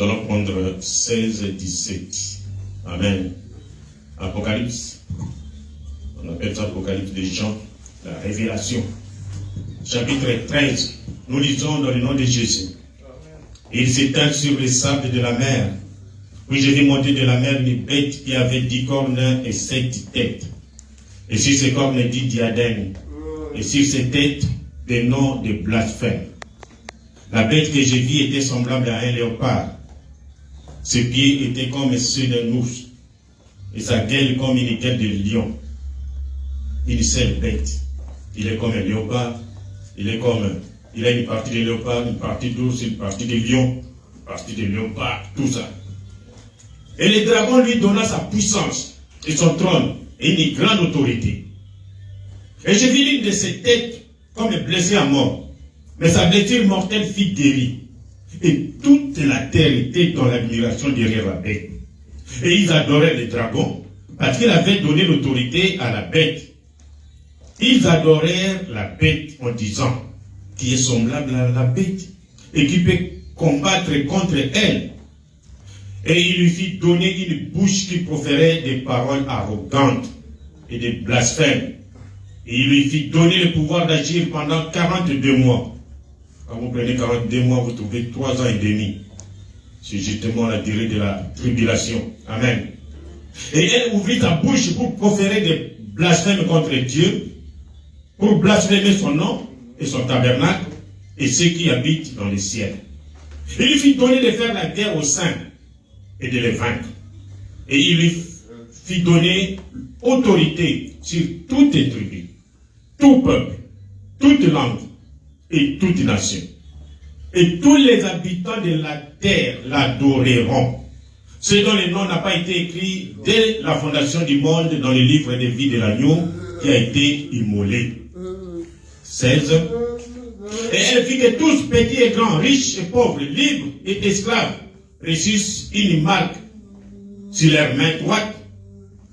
Nous allons prendre 16 et 17. Amen. Apocalypse. On appelle ça Apocalypse de Jean, la révélation. Chapitre 13. Nous lisons dans le nom de Jésus. Il s'étend sur les sables de la mer. Puis je vis monter de la mer une bête qui avait 10 cornes et 7 têtes. Et sur ces cornes 10 diadèmes. Et sur ses têtes des noms de blasphème. La bête que j'ai vue était semblable à un léopard. Ses pieds étaient comme ceux d'un ours. Et sa gueule comme une gueule de lion. Une seule bête. Il est comme un léopard. Il a une partie de léopard, une partie d'ours, une partie de lion, une partie de léopard, tout ça. Et le dragon lui donna sa puissance et son trône et une grande autorité. Et je vis l'une de ses têtes comme blessée à mort. Mais sa blessure mortelle fit guérir. Et toute la terre était dans l'admiration derrière la bête. Et ils adoraient le dragon parce qu'il avait donné l'autorité à la bête. Ils adorèrent la bête en disant, qui est semblable à la bête et qui peut combattre contre elle. Et il lui fit donner une bouche qui proférait des paroles arrogantes et des blasphèmes. Et il lui fit donner le pouvoir d'agir pendant 42 mois. Quand vous prenez 42 mois, vous trouvez 3 ans et demi. C'est justement la durée de la tribulation. Amen. Et elle ouvrit sa bouche pour proférer des blasphèmes contre Dieu, pour blasphémer son nom et son tabernacle et ceux qui habitent dans le ciel. Il lui fit donner de faire la guerre aux saints et de les vaincre. Et il lui fit donner autorité sur toute tribu, tout peuple, toute langue et toute nation. Et tous les habitants de la terre l'adoreront. Ce dont le nom n'a pas été écrit dès la fondation du monde dans le livre de vie de l'agneau qui a été immolé. 16. Et elle fit que tous, petits et grands, riches et pauvres, libres et esclaves, reçussent une marque sur leurs mains droites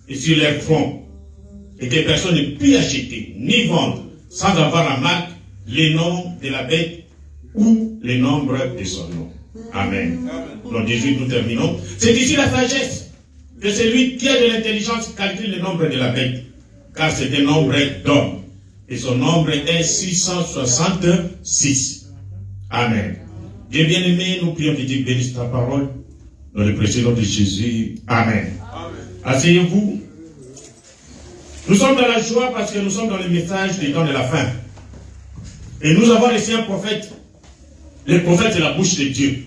et sur leur front, et que personne ne put acheter ni vendre sans avoir la marque, le nom de la bête ou le nombre de son nom. Amen. Dans 18, nous terminons. C'est ici la sagesse que celui qui a de l'intelligence calcule le nombre de la bête, car c'est un nombre d'hommes. Et son nombre est 666. Amen. Dieu bien-aimé, nous prions que Dieu bénisse ta parole. Dans le précieux nom de Jésus. Amen. Asseyez-vous. Nous sommes dans la joie parce que nous sommes dans le message des temps de la fin. Et nous avons reçu un prophète. Le prophète, c'est la bouche de Dieu.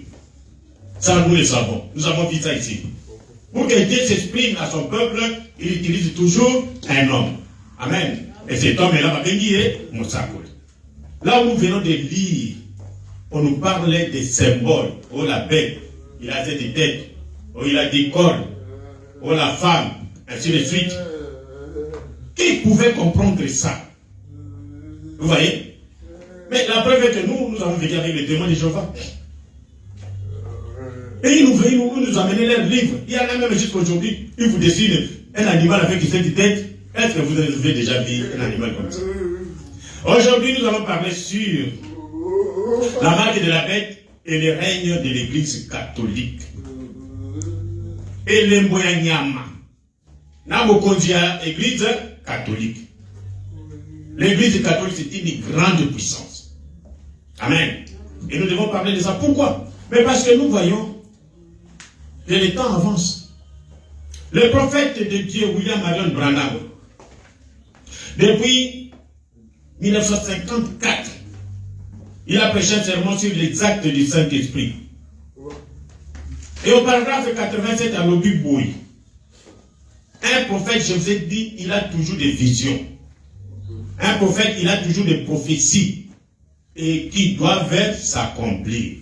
Ça, nous le savons. Nous avons vu ça ici. Pour que Dieu s'exprime à son peuple, il utilise toujours un homme. Amen. Et cet homme-là va venir Moussakol. Là où nous venons de lire, on nous parlait des symboles. Oh, la bête, il a cette tête. Oh, il a des cornes. Oh, la femme, ainsi de suite. Qui pouvait comprendre ça? Vous voyez? Mais la preuve est que nous avons vécu avec les témoins de Jéhovah. Et ils nous amenaient leurs livres. Il y en a même jusqu'aujourd'hui, ils vous dessinent un animal avec cette tête. Est-ce que vous avez déjà vu un animal comme ça? Aujourd'hui, nous allons parler sur la marque de la bête et le règne de l'Église catholique. Et le Moyanyama. Namokondia, Église catholique. L'Église catholique, c'est une grande puissance. Amen. Et nous devons parler de ça. Pourquoi? Mais parce que nous voyons que le temps avance. Le prophète de Dieu, William Marion Branham, depuis 1954, il a prêché un sermon sur les actes du Saint-Esprit. Et au paragraphe 87 à l'Obi-Boui, un prophète, je vous ai dit, il a toujours des visions. Un prophète, il a toujours des prophéties et qui doivent s'accomplir.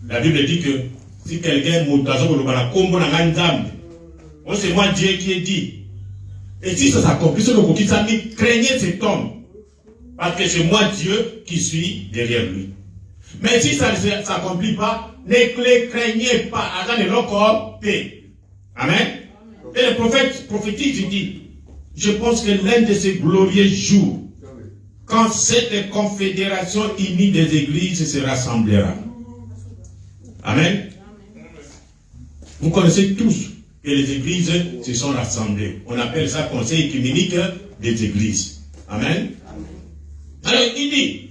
La Bible dit que si quelqu'un c'est moi Dieu qui ai dit. Et si ça s'accomplit, craignez cet homme. Parce que c'est moi Dieu qui suis derrière lui. Mais si ça ne s'accomplit pas, ne les craignez pas. Amen. Et le prophète prophétise, il dit, je pense que l'un de ces glorieux jours, quand cette confédération unie des églises se rassemblera. Amen. Vous connaissez tous que les églises se sont rassemblées. On appelle ça conseil écuménique des églises. Amen. Alors il dit,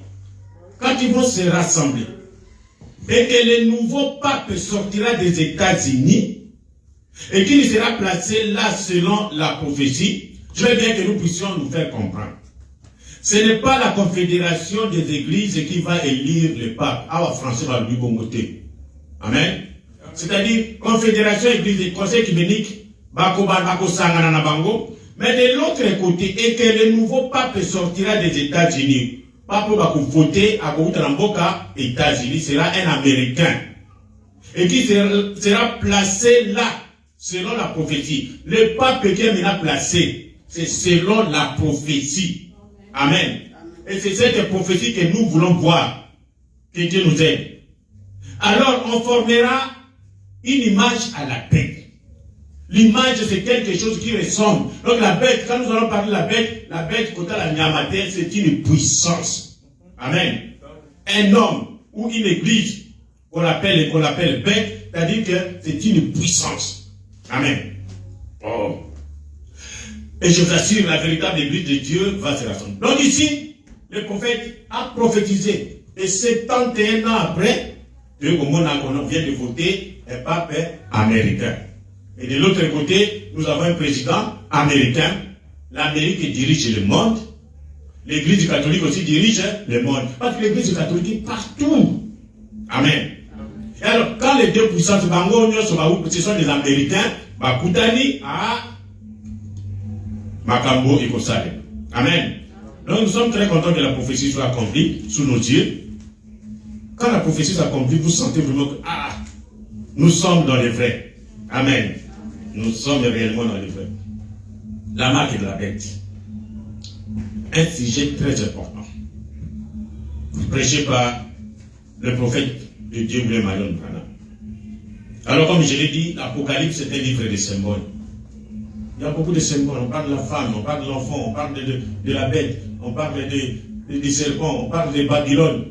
quand ils vont se rassembler, et que le nouveau pape sortira des États-Unis, et qu'il sera placé là selon la prophétie, je veux bien que nous puissions nous faire comprendre. Ce n'est pas la confédération des églises qui va élire le pape. Ah, français va lui bongoter. Amen. C'est-à-dire, confédération église et conseil écuménique, mais de l'autre côté, et que le nouveau pape sortira des États-Unis. Pape va voter à Goutamboka, États-Unis, sera un Américain. Et qui sera placé là, selon la prophétie. Le pape qui est maintenant placé, c'est selon la prophétie. Amen. Et c'est cette prophétie que nous voulons voir. Que Dieu nous aide. Alors, on formera une image à la bête. L'image, c'est quelque chose qui ressemble. Donc la bête, quand nous allons parler de la bête, côté la Nyamate, c'est une puissance. Amen. Un homme ou une église qu'on appelle bête, c'est-à-dire que c'est une puissance. Amen. Oh. Et je vous assure, la véritable église de Dieu va se rassembler. Donc ici, le prophète a prophétisé. Et 71 ans après, on vient de voter un pape américain. Et de l'autre côté, nous avons un président américain. L'Amérique dirige le monde. L'Église catholique aussi dirige le monde. Parce que l'Église catholique est partout. Amen. Et alors, quand les deux puissances, ce sont des Américains, Bakutani à Makambo et Kosale. Amen. Donc nous sommes très contents que la prophétie soit accomplie sous nos yeux. Quand la prophétie s'accomplit, vous sentez vraiment que nous sommes dans les vrais. Amen. Nous sommes réellement dans les vrais. La marque de la bête. Un sujet très important. Prêché par le prophète de Dieu, William Marion Branham. Alors, comme je l'ai dit, l'Apocalypse, c'est un livre de symboles. Il y a beaucoup de symboles. On parle de la femme, on parle de l'enfant, on parle de la bête, on parle des serpents, on parle de Babylone.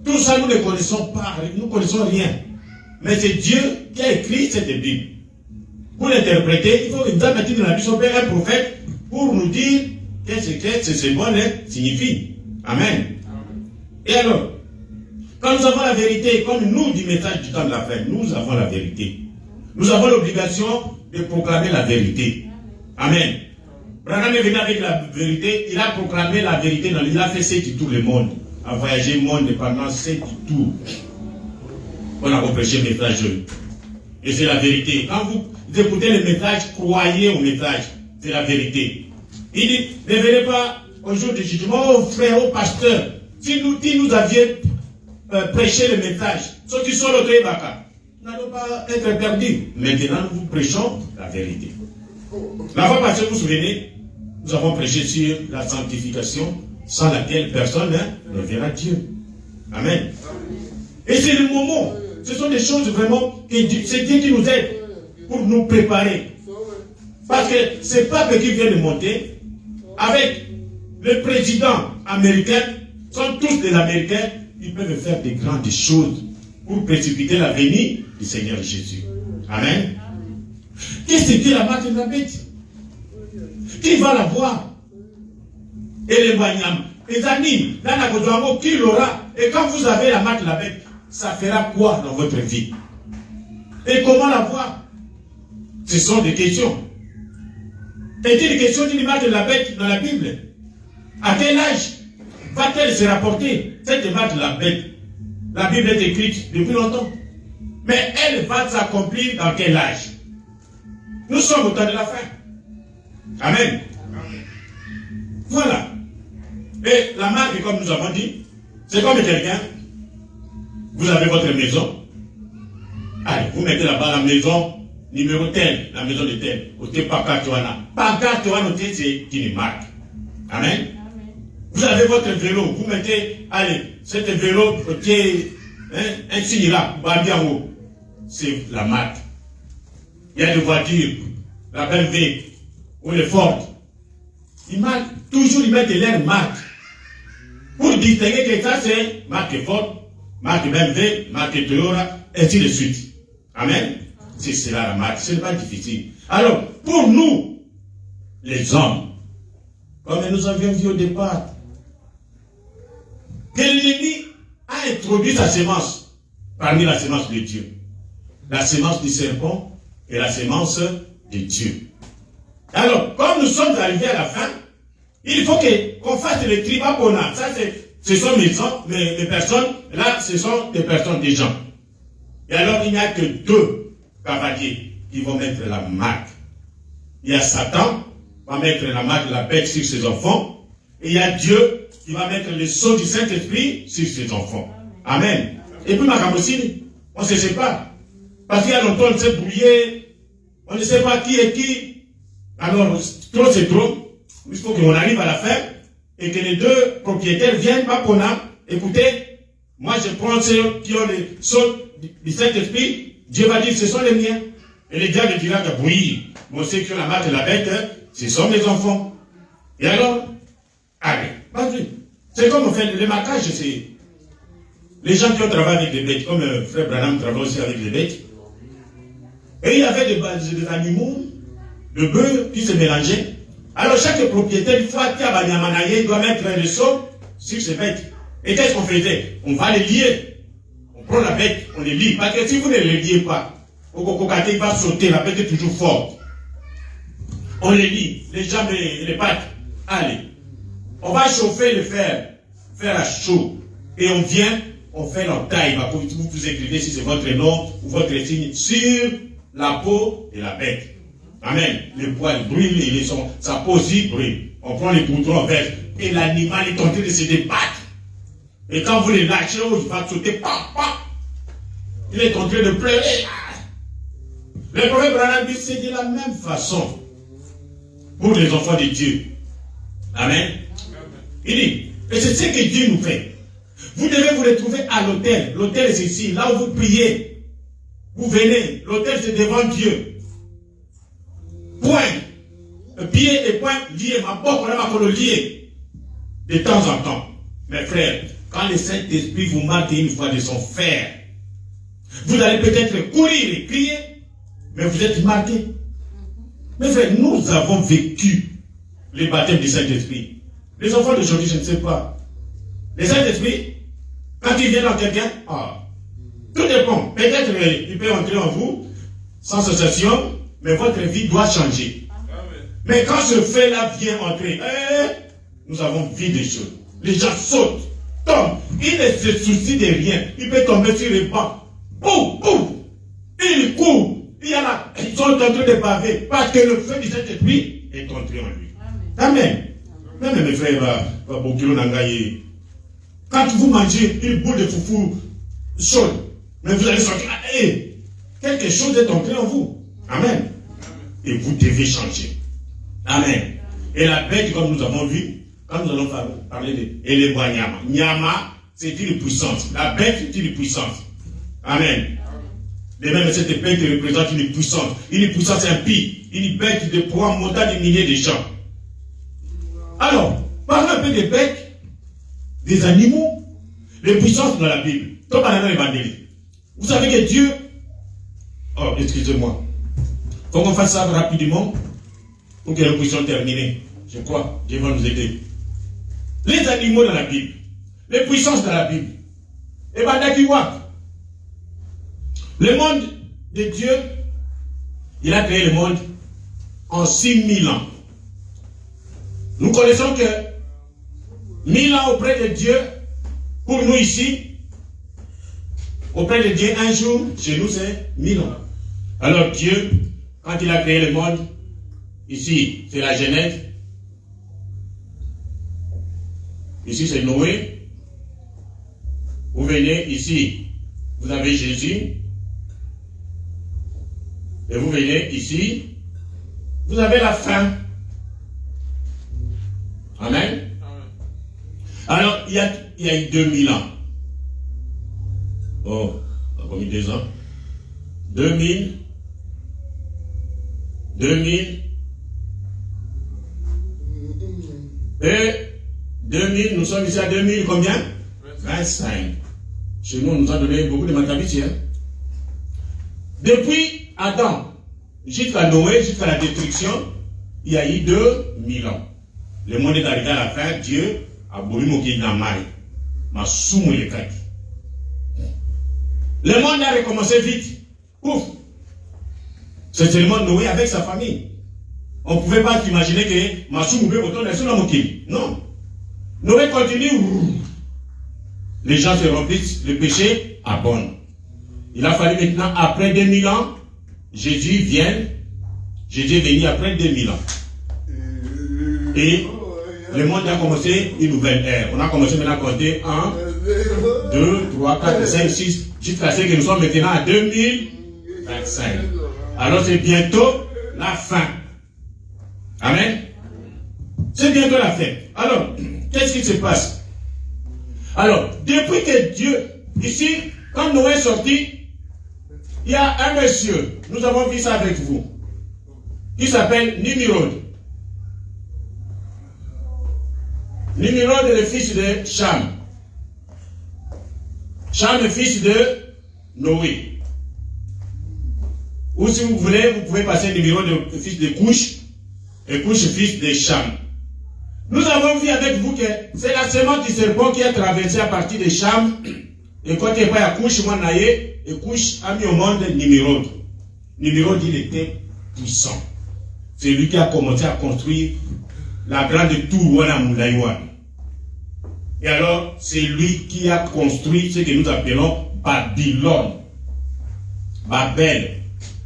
Tout ça, nous ne connaissons pas, nous ne connaissons rien. Mais c'est Dieu qui a écrit cette Bible. Pour l'interpréter, il faut nous mettre dans la Bible, un prophète, pour nous dire qu'est-ce que ce symbole signifie. Amen. Et alors, quand nous avons la vérité, comme nous du message du temps de la fin, nous avons la vérité. Nous avons l'obligation de proclamer la vérité. Amen. Branham est venu avec la vérité, il a proclamé la vérité, il a fait 7 tours le monde, a voyagé le monde pendant 7 tours. On a prêché le message. Et c'est la vérité. Quand vous écoutez le message, croyez au message. C'est la vérité. Il dit, ne venez pas au jour du jugement, oh frère, oh pasteur, si nous avions prêché le message, ceux qui sont l'autre baka, n'allons pas être perdus. Maintenant, nous prêchons la vérité. La fois passée, vous vous souvenez, nous avons prêché sur la sanctification sans laquelle personne ne verra Dieu. Amen. Et c'est le moment. Ce sont des choses vraiment que c'est Dieu qui nous aide pour nous préparer. Parce que ces papes qui viennent de monter, avec le président américain, sont tous des Américains, ils peuvent faire des grandes choses pour précipiter la venue du Seigneur Jésus. Amen. Qu'est-ce que la marque de la bête? Qui va la voir? Et les Wanyam, les amis, qui l'aura? Et quand vous avez la marque de la bête, ça fera quoi dans votre vie? Et comment la voir? Ce sont des questions. Est-il une question d'une marque de la bête dans la Bible? À quel âge va-t-elle se rapporter, cette marque de la bête? La Bible est écrite depuis longtemps. Mais elle va s'accomplir dans quel âge? Nous sommes au temps de la fin. Amen. Voilà. Et la marque, comme nous avons dit, c'est comme quelqu'un. Vous avez votre maison. Allez, vous mettez là-bas la maison numéro tel, la maison de tel. Côté Pakatoana. Pakatoana, c'est une marque. Amen. Vous avez votre vélo. Vous mettez, allez, cet vélo, un signe là, Babiango. C'est la marque. Il y a des voitures, la BMW ou les Ford. Ils marquent, toujours ils mettent leur marque. Pour distinguer que ça c'est marque Ford, marque BMW, marque Toyota, ainsi de suite. Amen. c'est cela la marque. Ce n'est pas difficile. Alors, pour nous, les hommes, comme nous avions vu au départ, que l'ennemi a introduit sa semence parmi la semence de Dieu. La semence du serpent et la semence de Dieu. Alors, comme nous sommes arrivés à la fin, il faut qu'on fasse les tribapona. Ça, ce sont mes personnes. Là, ce sont des personnes, des gens. Et alors, il n'y a que 2 cavaliers qui vont mettre la marque. Il y a Satan, qui va mettre la marque de la bête sur ses enfants. Et il y a Dieu, qui va mettre le sceau du Saint-Esprit sur ses enfants. Amen. Et puis, Makamosini, on ne se sépare. Parce qu'il y a longtemps, on s'est brouillé. On ne sait pas qui est qui. Alors, trop c'est trop. Il faut qu'on arrive à la fin et que les 2 propriétaires viennent, Papona. Écoutez, moi je prends ceux qui ont les sceaux du Saint-Esprit. Dieu va dire, ce sont les miens. Et le diable dira que oui, moi ceux qui ont la marque de la bête, ce sont mes enfants. Et alors, allez, vas-y. C'est comme on fait le marquage, c'est les gens qui ont travaillé avec des bêtes, comme frère Branham travaille aussi avec les bêtes. Et il y avait des animaux, de bœufs qui se mélangeaient. Alors chaque propriétaire, il doit mettre le sceau sur ses bêtes. Et qu'est-ce qu'on faisait? On va les lier. On prend la bête, on les lie. Parce que si vous ne les liez pas, il va sauter, la bête est toujours forte. On les lie, les jambes et les pattes. Allez. On va chauffer le fer à chaud. Et on vient, on fait notre taille. Vous écrivez si c'est votre nom ou votre signe sur la peau de la bête. Amen. Les poils brûlent et sa peau aussi brûle. On prend les boutons en verre et l'animal est en train de se débattre. Et quand vous les lâchez, il va sauter. Il est en train de pleurer. Le prophète Branham dit c'est de la même façon pour les enfants de Dieu. Amen. Il dit, et c'est ce que Dieu nous fait. Vous devez vous retrouver à l'autel. L'autel c'est ici, là où vous priez. Vous venez. L'autel c'est devant Dieu. Point, pied et point liés, ma boque, on a ma lié. De temps en temps, mes frères, quand le Saint-Esprit vous marque une fois de son fer, vous allez peut-être courir et crier, mais vous êtes marqué. Mes frères, nous avons vécu les baptêmes du Saint-Esprit. Les enfants d'aujourd'hui, je ne sais pas. Le Saint-Esprit, quand il vient dans quelqu'un, tout dépend. Peut-être il peut entrer en vous, sans sensation, mais votre vie doit changer. Amen. Mais quand ce fait-là vient entrer, nous avons vu des choses. Les gens sautent, tombent. Ils ne se soucient de rien. Il peut tomber sur les bancs. Boum, boum. Il court. Il y en a. Ils sont en train de baver. Parce que le feu du Saint-Esprit est entré en lui. Amen. Même mes frères, quand vous mangez une boule de foufou chaude, mais vous allez sortir. Quelque chose est entré en vous. Amen. Et vous devez changer. Amen. Et la bête, comme nous avons vu, quand nous allons parler de Eleba Nyama. Nyama, c'est une puissance. La bête, c'est une puissance. Amen. De même, cette bête représente une puissance impie, une bête de poids montant des milliers de gens. Alors, parlons un peu des bêtes, des animaux, les puissances dans la Bible. Vous savez que Dieu, excusez-moi, faut qu'on fasse ça rapidement pour que nous puissions terminer. Je crois, Dieu va nous aider. Les animaux dans la Bible, les puissances dans la Bible. Et Bandakiwak, le monde de Dieu, il a créé le monde en 6000 ans. Nous connaissons que 1000 ans auprès de Dieu, pour nous ici, auprès de Dieu, un jour, chez nous, c'est 1000 ans. Alors Dieu, quand il a créé le monde, ici, c'est la Genèse. Ici, c'est Noé. Vous venez ici, vous avez Jésus. Et vous venez ici, vous avez la fin. Amen. Alors, il y a eu 2000 ans. Oh, encore 2 ans. 2000. Et 2000, nous sommes ici à 2000 combien? 25. Chez nous, on nous a donné beaucoup de mathématiques. Depuis Adam jusqu'à Noé, jusqu'à la destruction, il y a eu 2000 ans. Le monde est arrivé à la fin, Dieu a bouli moki na mai. Ma soumou le kaki. Le monde a recommencé vite. Ouf. C'est seulement Noé avec sa famille. On ne pouvait pas imaginer que Massoumou peut retourner sur la moquille. Non. Noé continue. Les gens se remplissent, le péché abonde. Il a fallu maintenant, après 2000 ans, Jésus vienne. Jésus est venu après 2000 ans. Et le monde a commencé une nouvelle ère. On a commencé maintenant à compter 1, 2, 3, 4, 5, 6, jusqu'à ce que nous sommes maintenant à 2025. Alors c'est bientôt la fin. Amen. C'est bientôt la fin. Alors, qu'est-ce qui se passe? Alors, depuis que Dieu, ici, quand Noé est sorti, il y a un monsieur, nous avons vu ça avec vous, qui s'appelle Nimrod. Nimrod est le fils de Cham. Cham est le fils de Noé. Ou si vous voulez, vous pouvez passer Nimrod, le fils de Couche, et Couche, fils de Cham. Nous avons vu avec vous que c'est la semence du serpent qui a traversé à partir de Cham, et quand il est pas à Couche, Manaye, et Couche a mis au monde Nimrod. Nimrod, il était puissant. C'est lui qui a commencé à construire la grande tour Wana Moulaïwan. Et alors, c'est lui qui a construit ce que nous appelons Babylone. Babel.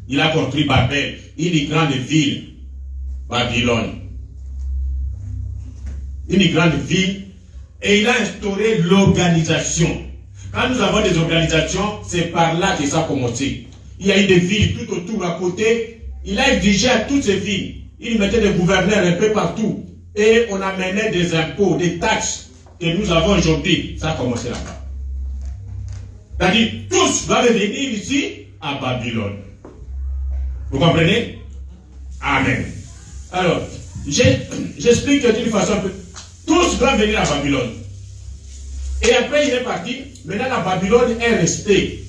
Il a construit Babel, une grande ville. Babylone. Une grande ville. Et il a instauré l'organisation. Quand nous avons des organisations, c'est par là que ça a commencé. Il y a eu des villes tout autour, à côté. Il a exigé à toutes ces villes. Il mettait des gouverneurs un peu partout. Et on amenait des impôts, des taxes que nous avons aujourd'hui. Ça a commencé là-bas. C'est-à-dire, tous doivent venir ici à Babylone. Vous comprenez? Amen. Alors, j'explique d'une façon un peu. Tous doivent venir à Babylone. Et après, il est parti. Maintenant, la Babylone est restée.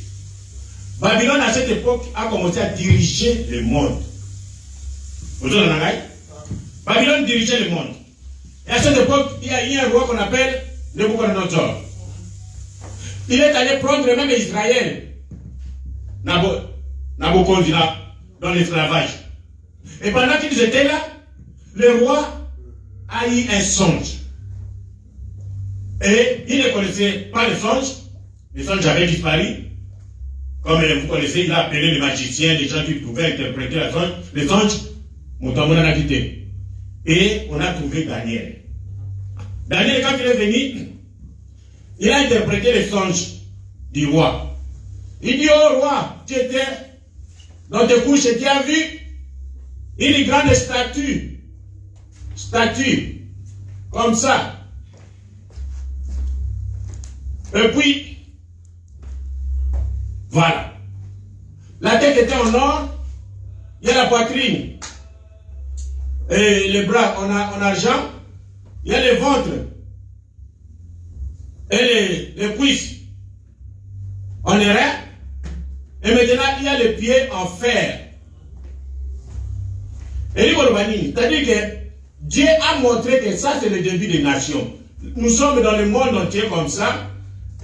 Babylone, à cette époque, a commencé à diriger le monde. Vous entendez? Babylone dirigeait le monde. Et à cette époque, il y a eu un roi qu'on appelle Nebuchadnezzar. Il est allé prendre même Israël, Nabucodonosor, dans l'esclavage. Et pendant qu'ils étaient là, le roi a eu un songe. Et il ne connaissait pas le songe. Le songe avait disparu. Comme vous connaissez, il a appelé les magiciens, les gens qui pouvaient interpréter le songe. Moutamona a quitté. Et on a trouvé Daniel. Daniel, quand il est venu, il a interprété le songe du roi. Il dit, oh roi, tu étais dans tes couches et tu as vu une grande statue, comme ça. Et puis, voilà. La tête était en or, il y a la poitrine, et les bras en argent, il y a le ventre, et les cuisses en airain, et maintenant il y a les pieds en fer. Et c'est-à-dire que Dieu a montré que ça c'est le début des nations. Nous sommes dans le monde entier comme ça,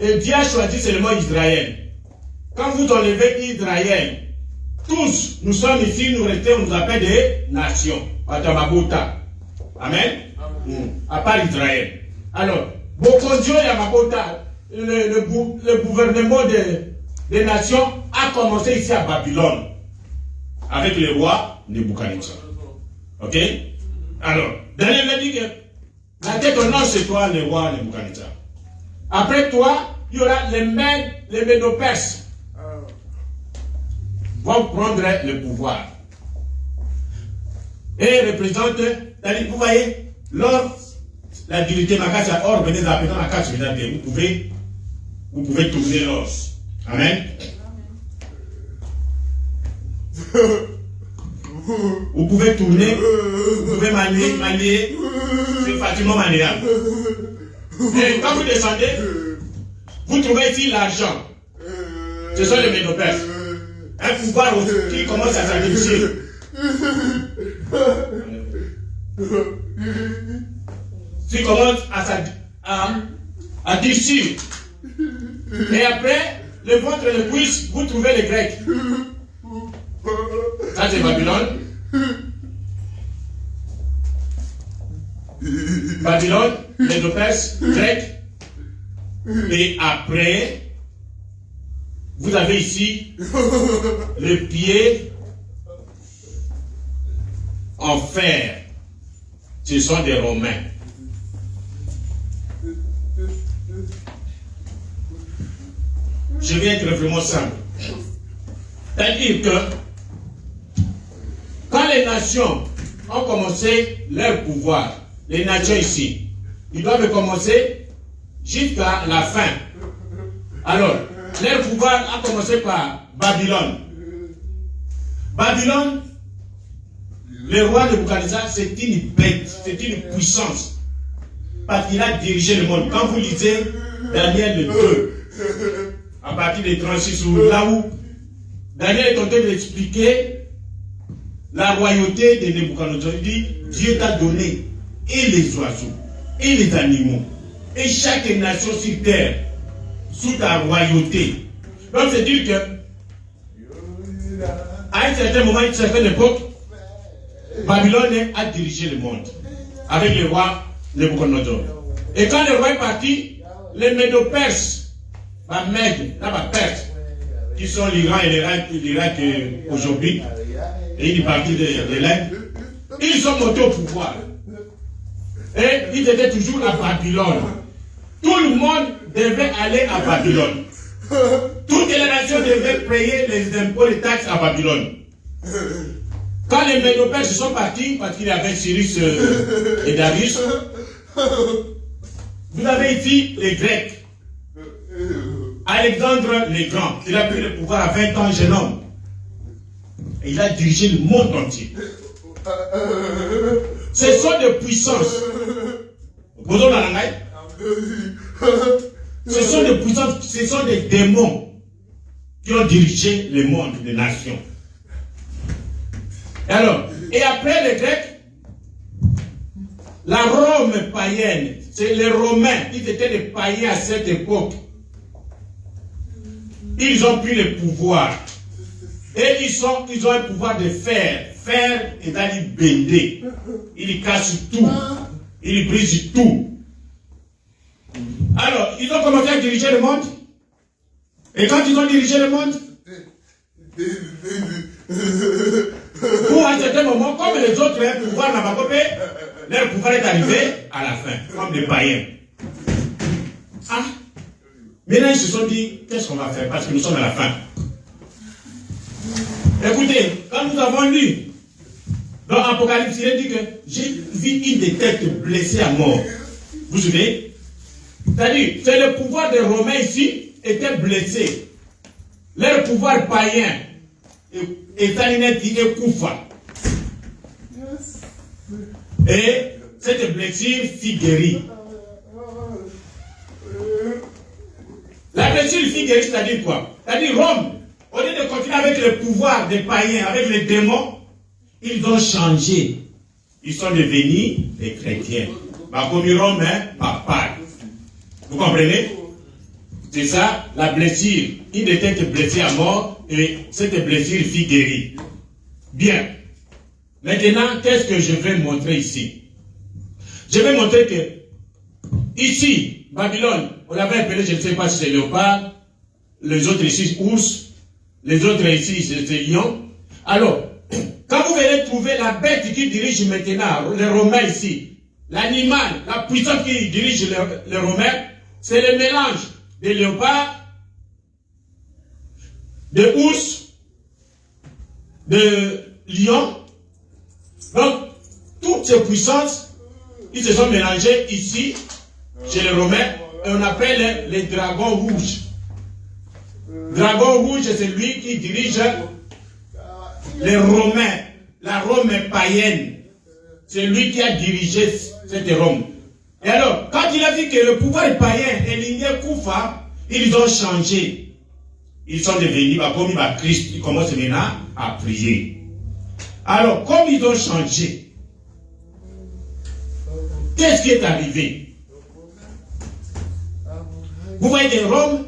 et Dieu a choisi seulement Israël. Quand vous enlevez Israël, tous, nous sommes ici, nous restons, on nous appelle des nations. Amen. À part Israël. Alors, Bokonjo Yamabota, le gouvernement des nations a commencé ici à Babylone. Avec le roi Nebuchadnezzar. Ok? Alors, Daniel a dit que la tête au nord, c'est toi, le roi Nebuchadnezzar. Après toi, il y aura les Médo-Perses. Vont prendre le pouvoir. Et représente, vous voyez, lors la dignité Makasi a ordonné la pétence à 4 vous pouvez tourner l'os. Amen. Vous pouvez tourner, vous pouvez manier, c'est facilement maniable. Et quand vous descendez, vous trouvez ici l'argent. Ce sont les Médo-Perses. Un pouvoir qui commence à s'adoucir. Qui commence à durcir. Et après, le ventre et le cuisse, vous trouvez les Grecs. Ça c'est Babylone. Babylone, les deux Perses, Grecs. Et après, vous avez ici le pied en fer. Ce sont des Romains. Je vais être vraiment simple. C'est-à-dire que quand les nations ont commencé leur pouvoir, les nations ici, ils doivent commencer jusqu'à la fin. Alors, leur pouvoir a commencé par Babylone. Babylone, le roi de Nebuchadnezzar, c'est une bête, c'est une puissance. Parce qu'il a dirigé le monde. Quand vous lisez Daniel 2, à partir des 36, là où Daniel est en train d'expliquer la royauté de Nebuchadnezzar, il dit, Dieu t'a donné et les oiseaux, et les animaux, et chaque nation sur terre, sous ta royauté. Donc c'est dire que, à un certain moment, à une certaine époque, Babylone a dirigé le monde, avec le roi Nebuchadnezzar. Et quand le roi est parti, les Médo-Perses, la Mède, la Perse, qui sont l'Iran et l'Irak aujourd'hui, et une partie de l'Inde, ils sont montés au pouvoir. Et ils étaient toujours à Babylone. Tout le monde devait aller à Babylone. Toutes les nations devaient payer les impôts et taxes à Babylone. Quand les Médo-Perses sont partis, parce qu'il y avait Cyrus et Darius, vous avez ici les Grecs. Alexandre le Grand, il a pris le pouvoir à 20 ans, jeune homme. Et il a dirigé le monde entier. Ce sont des puissances. Ce sont des puissances, ce sont des démons qui ont dirigé le monde des nations. Alors, et après les Grecs, la Rome païenne, c'est les Romains, ils étaient des païens à cette époque. Ils ont pris le pouvoir. Et ils ont un pouvoir de fer. Fer est à dire bender. Ils cassent tout. Ils brisent tout. Alors, ils ont commencé à diriger le monde. Et quand ils ont dirigé le monde, pour un certain moment, comme les autres, leur pouvoir n'a pas coupé, leur pouvoir est arrivé à la fin, comme des païens. Ah! Maintenant, ils se sont dit, qu'est-ce qu'on va faire? Parce que nous sommes à la fin. Écoutez, quand nous avons lu dans Apocalypse, il dit que j'ai vu une des têtes blessées à mort. Vous vous souvenez? C'est-à-dire, c'est le pouvoir des Romains ici était blessé. Leur pouvoir païen est dit Koufa. Et cette blessure fut guérie. La blessure fut guérie, c'est-à-dire quoi? C'est-à-dire Rome, au lieu de continuer avec le pouvoir des païens, avec les démons, ils ont changé. Ils sont devenus des chrétiens. Comme Romain, papa. Vous comprenez? C'est ça, la blessure. Il était blessé à mort et cette blessure fut guérie. Bien. Maintenant, qu'est-ce que je vais montrer ici? Je vais montrer que ici, Babylone, on l'avait appelé, je ne sais pas si c'est léopard, les autres ici, ours, les autres ici, c'est lion. Alors, quand vous allez trouver la bête qui dirige maintenant, les Romains ici, l'animal, la puissance qui dirige les Romains, c'est le mélange de léopard, de ours, de lion. Donc, toutes ces puissances, ils se sont mélangés ici, chez les Romains, et on appelle les dragons rouges. Dragon rouge, c'est lui qui dirige les Romains, la Rome païenne. C'est lui qui a dirigé cette Rome. Et alors, quand il a dit que le pouvoir païen est ligné Koufa, ils ont changé. ils sont devenus, comme Christ, ils commencent maintenant à prier. Alors, comme ils ont changé, qu'est-ce qui est arrivé? Vous voyez que Rome,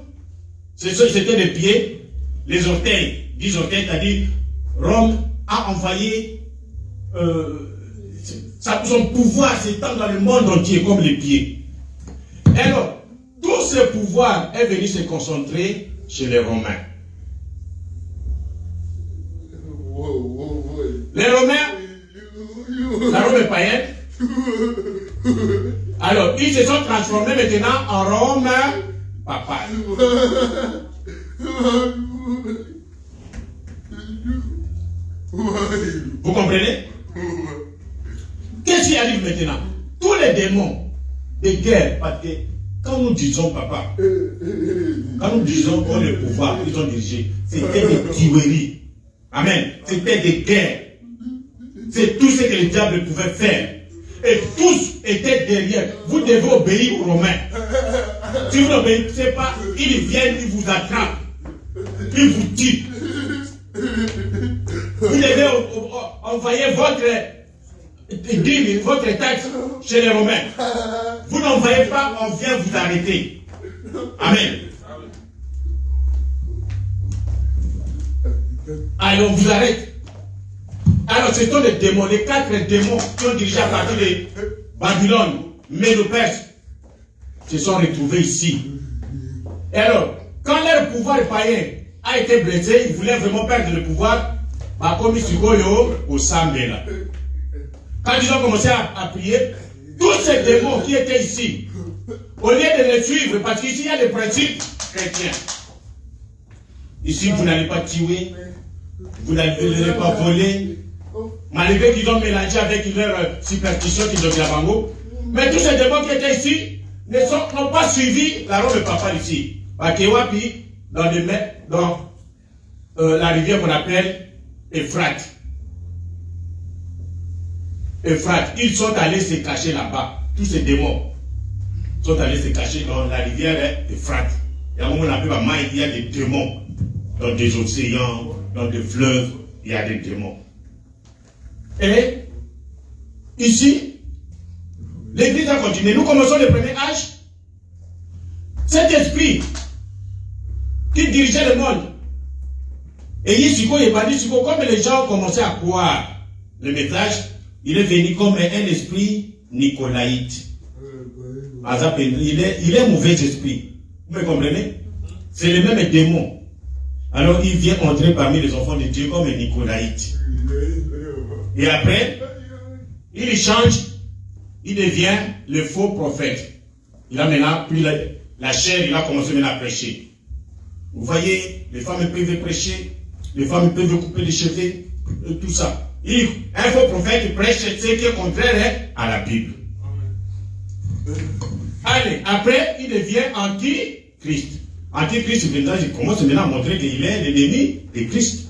c'était les pieds, les orteils, 10 orteils, c'est-à-dire Rome a envoyé son pouvoir s'étend dans le monde entier comme les pieds. Alors, tout ce pouvoir est venu se concentrer chez les Romains. Les Romains, la Rome est païenne. Alors, ils se sont transformés maintenant en Rome papale. Vous comprenez? Qu'est-ce qui arrive maintenant? Tous les démons de guerre, parce que quand nous disons papa, quand nous disons qu'on le pouvoir, ils ont dirigé, c'était des tueries. Amen. C'était des guerres. C'est tout ce que le diable pouvait faire. Et tous étaient derrière. Vous devez obéir aux Romains. Si vous n'obéissez pas, ils viennent, ils vous attrapent. Ils vous tuent. Vous devez envoyer votre taxe chez les Romains. Vous n'envoyez pas, on vient vous arrêter. Amen. Alors on vous arrête. Alors ce sont les démons, les 4 démons qui ont dirigé à partir de Babylone, Médo-Perse, se sont retrouvés ici. Et alors, quand leur pouvoir païen a été blessé, ils voulaient vraiment perdre le pouvoir, comme au Sambela. Quand ils ont commencé à prier, tous ces démons qui étaient ici, au lieu de les suivre, parce qu'ici il y a des principes chrétiens. Ici, vous n'allez pas tuer, vous n'allez pas voler, malgré qu'ils ont mélangé avec leur superstition qu'ils ont dit à Bango. Mais tous ces démons qui étaient ici n'ont pas suivi la Rome papale ici. Bakewapi, dans la rivière qu'on appelle Euphrate. Euphrate, ils sont allés se cacher là-bas. Tous ces démons sont allés se cacher dans la rivière Euphrate. Et à un moment, on appelle il y a des démons. Dans des océans, dans des fleuves, il y a des démons. Et ici, l'Église a continué. Nous commençons le premier âge. Cet esprit qui dirigeait le monde. Et ici, comme les gens ont commencé à croire le message, il est venu comme un esprit nicolaïte. Il est mauvais esprit. Vous me comprenez? C'est le même démon. Alors il vient entrer parmi les enfants de Dieu comme un nicolaïte. Et après, il change, il devient le faux prophète. Il a maintenant pris la chair, il a commencé maintenant à prêcher. Vous voyez, les femmes peuvent prêcher, les femmes peuvent couper les cheveux, et tout ça. Un faux prophète prêche ce qui est contraire à la Bible. Allez, après, il devient anti-Christ. Antichrist, il commence maintenant à montrer qu'il est l'ennemi de Christ.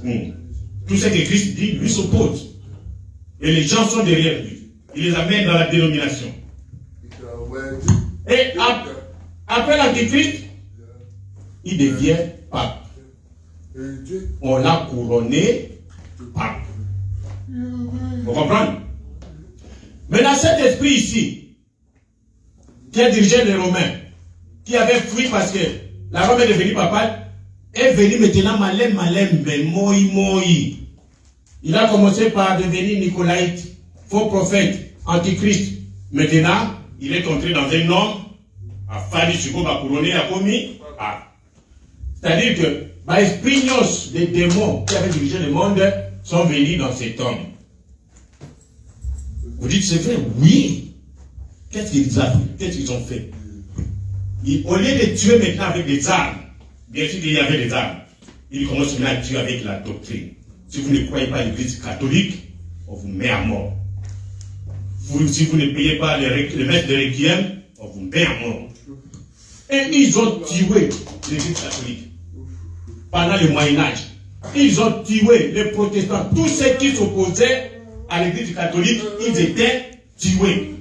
Tout ce que Christ dit lui s'oppose. Et les gens sont derrière lui. Il les amène dans la dénomination. Et après l'Antichrist, il devient pape. On l'a couronné pape. Vous comprenez? Maintenant, cet esprit ici, qui a dirigé les Romains, qui avait fui parce que la Rome est devenue papale, est venu maintenant malin, mais moi. Il a commencé par devenir nicolaïte, faux prophète, antichrist. Maintenant, il est entré dans un homme, a fallu ce qu'on va couronner, a commis. C'est-à-dire que les esprits des démons qui avaient dirigé le monde sont venus dans cet homme. Vous dites c'est vrai? Oui. Qu'est-ce qu'ils ont fait? Au lieu de tuer maintenant avec des armes, bien sûr qu'il y avait des armes, ils commencent maintenant à tuer avec la doctrine. Si vous ne croyez pas à l'Église catholique, on vous met à mort. Si vous ne payez pas le maître de Requiem, on vous met à mort. Et ils ont tué l'Église catholique. Pendant le Moyen-Âge, ils ont tué les protestants. Tous ceux qui s'opposaient à l'Église catholique, ils étaient tués.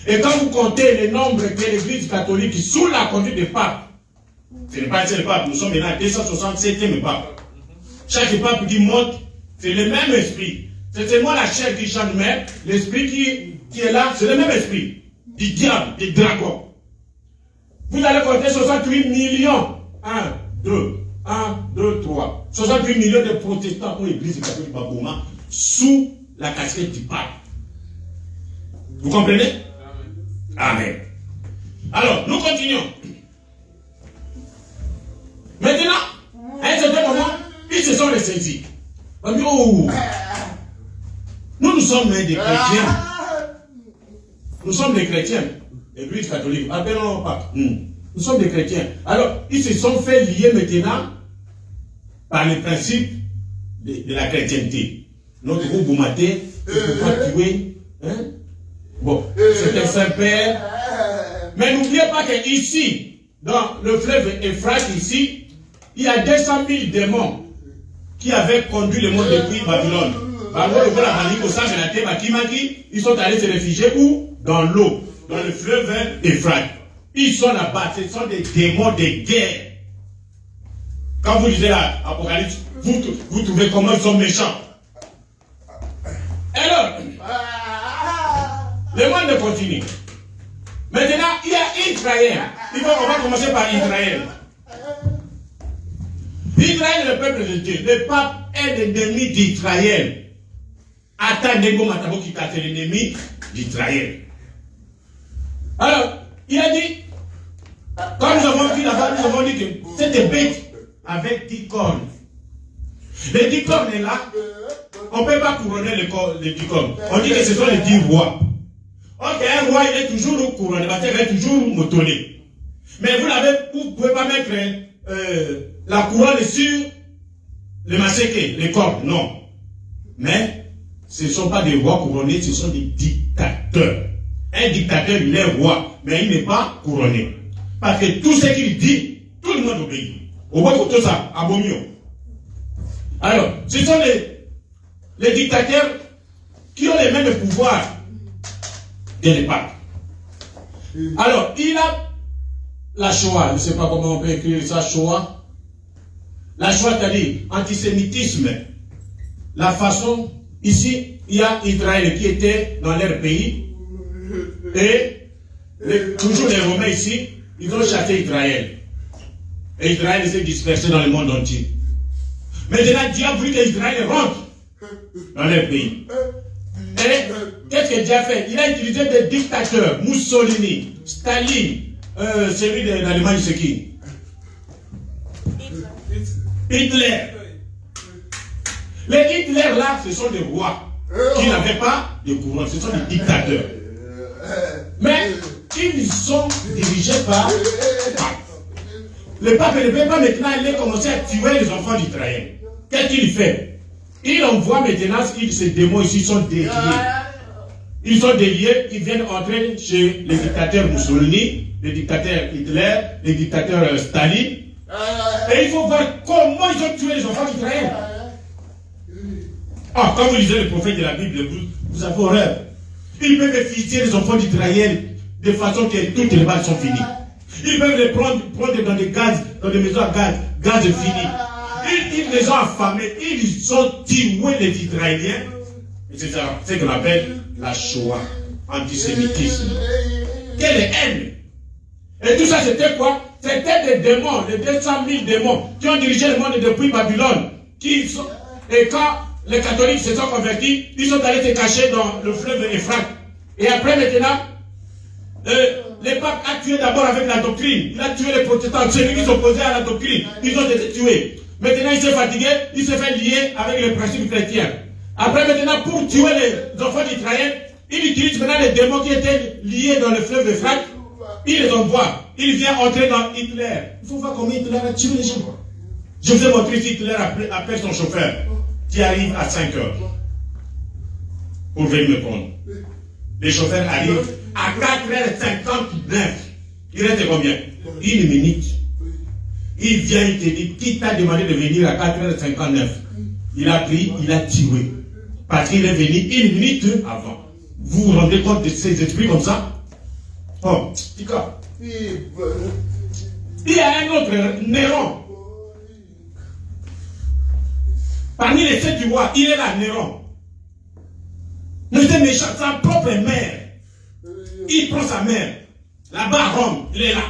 Et quand vous comptez le nombre que l'Église catholique, sous la conduite des papes, Ce n'est pas un seul pape. Nous sommes maintenant 267e pape. Chaque pape qui monte, c'est le même esprit. C'est seulement la chair qui change, mais l'esprit qui est là, c'est le même esprit. Du diable, du dragon. Vous allez compter 68 millions. 1, 2, 3. 68 millions de protestants pour l'église catholique Baboma sous la casquette du pape. Vous comprenez? Amen. Alors, nous continuons. Maintenant, à un certain moment, ils se sont ressaisis. On dit, oh, nous sommes des chrétiens. Nous sommes des chrétiens. L'église catholique, appelons-le pas. Nous sommes des chrétiens. Alors, ils se sont fait lier maintenant par les principes de la chrétienté. Notre groupe Boumaté, il ne faut pas tuer. Hein? Bon, c'est un Saint-Père. Mais n'oubliez pas qu'ici, dans le fleuve Euphrate, ici, il y a 200 000 démons qui avaient conduit le monde depuis Babylone. Ils sont allés se réfugier où? Dans l'eau, dans le fleuve Euphrate. Ils sont là-bas, ce sont des démons de guerre. Quand vous lisez l'Apocalypse, vous trouvez comment ils sont méchants. Alors, le monde continue. Maintenant, il y a Israël. On va commencer par Israël. Israël est le peuple de Dieu. Le pape est l'ennemi d'Israël. Attendez-vous maintenant qui est l'ennemi d'Israël. Alors, il a dit, quand nous avons vu là-bas, nous avons dit que cette bête avec 10 cornes. Les 10 cornes est là. On ne peut pas couronner les 10 cornes. On dit que ce sont les 10 rois. Ok, un roi, il est toujours couronné, parce qu'il est toujours motonné. Mais vous ne pouvez pas mettre la couronne sur le massacre, les cornes, non. Mais ce ne sont pas des rois couronnés, ce sont des dictateurs. Un dictateur, il est roi, mais il n'est pas couronné. Parce que tout ce qu'il dit, tout le monde obéit. Au moins, tout ça, à Bomio. Alors, ce sont les dictateurs qui ont les mêmes pouvoirs que les papes. Alors, il a la Shoah, je ne sais pas comment on peut écrire ça, Shoah. La Shoah, c'est-à-dire antisémitisme. La façon, ici, il y a Israël qui était dans leur pays. Et toujours les Romains ici, ils ont chassé Israël. Et Israël s'est dispersé dans le monde entier. Maintenant, Dieu a voulu qu'Israël rentre dans leur pays. Et qu'est-ce que Dieu a fait? Il a utilisé des dictateurs. Mussolini, Staline, celui d'Allemagne, c'est qui? Hitler. Les Hitler là, ce sont des rois qui n'avaient pas de couronne. Ce sont des dictateurs. Mais ils sont dirigés par le pape ne peut pas maintenant aller commencer à tuer les enfants d'Israël. Qu'est-ce qu'il fait? Il envoie maintenant ces démons ici sont déliés. Ils sont déliés, ils viennent entrer chez les dictateurs Mussolini, les dictateurs Hitler, les dictateurs Staline. Et il faut voir comment ils ont tué les enfants d'Israël. Ah, quand vous lisez le prophète de la Bible, vous avez horreur. Ils peuvent fusiller les enfants d'Israël de façon que toutes les balles sont finies. Ils peuvent les prendre dans des gaz, dans des maisons à gaz fini. Ils les ont affamés, ils ont tué les Israéliens. C'est ça, c'est ce qu'on appelle la Shoah, antisémitisme. Quelle haine! Et tout ça, c'était quoi? C'était des démons, les 200 000 démons qui ont dirigé le monde depuis Babylone. Et quand les catholiques se sont convertis, ils sont allés se cacher dans le fleuve Euphrate. Et après, maintenant, le pape a tué d'abord avec la doctrine. Il a tué les protestants, ceux qui s'opposaient à la doctrine. Ils ont été tués. Maintenant, il s'est fatigué, il s'est fait lier avec les principes chrétiens. Après, maintenant, pour tuer les enfants d'Israël, il utilise maintenant les démons qui étaient liés dans le fleuve Euphrate. Il les envoie. Il vient entrer dans Hitler. Il faut voir comment Hitler a tué les gens. Je vous ai montré si Hitler appelle son chauffeur, qui arrive à 5 heures pour venir me prendre. Les chauffeurs arrivent à 4h59. Il reste combien? 1 minute. Il vient, il te dit, qui t'a demandé de venir à 4h59? Il a pris, il a tué. Parce qu'il est venu 1 minute avant. Vous vous rendez compte de ces esprits comme ça? Oh, Tika. Il y a un autre, Néron. Parmi les 7 rois, il est là, Néron. Mais c'est méchant, sa propre mère. Il prend sa mère. Là-bas, Rome, il est là.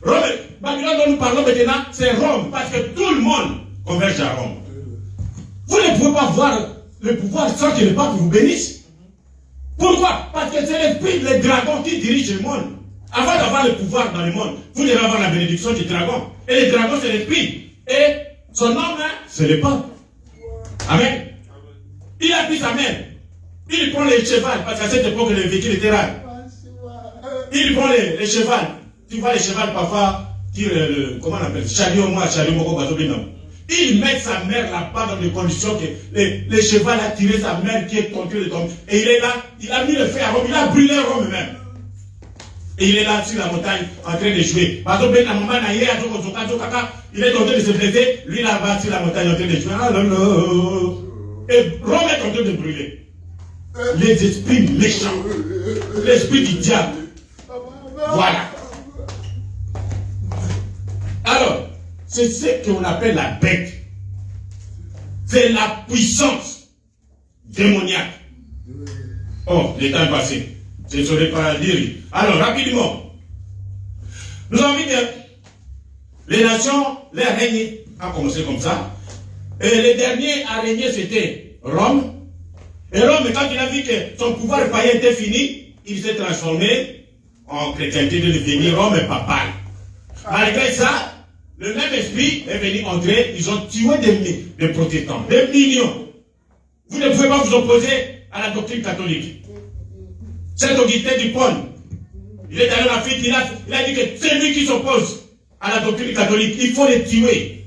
Rome, Babylone dont nous parlons maintenant, c'est Rome, parce que tout le monde converge à Rome. Vous ne pouvez pas voir le pouvoir sans que le pape vous bénisse. Pourquoi? Parce que c'est l'esprit des dragons qui dirige le monde. Avant d'avoir le pouvoir dans le monde, vous devez avoir la bénédiction du dragon. Et le dragon, c'est l'esprit. Et son nom, c'est le pape. Amen. Il a pris sa mère. Il prend les chevals, parce qu'à cette époque, les véhicules étaient rares. Il prend les chevals. Tu vois les chevals parfois tirent comment on appelle, chariot moi, chariot moko bazobinam. Il met sa mère là-bas dans des conditions que les chevals a tiré sa mère qui est tombée de tomber. Et il est là, il a mis le feu à Rome, il a brûlé Rome même. Et il est là sur la montagne en train de jouer. Il est en train de se blesser, lui là-bas sur la montagne en train de jouer. Ah, non, non. Et Rome est en train de brûler. Les esprits méchants, l'esprit du diable. Voilà. Alors, c'est ce qu'on appelle la bête. C'est la puissance démoniaque. Oh, le temps est passé. Je ne saurais pas dire. Alors, rapidement. Nous avons vu que les nations, les règnes a commencé comme ça. Et les derniers à régner, c'était Rome. Et Rome, quand il a vu que son pouvoir païen était fini, il s'est transformé en chrétienté de devenir Rome papal. Malgré ça, le même esprit est venu entrer, ils ont tué des protestants, des millions. Vous ne pouvez pas vous opposer à la doctrine catholique. C'est Augustin d'Hippone. Il est allé en Afrique, il a dit que c'est lui qui s'oppose à la doctrine catholique. Il faut les tuer.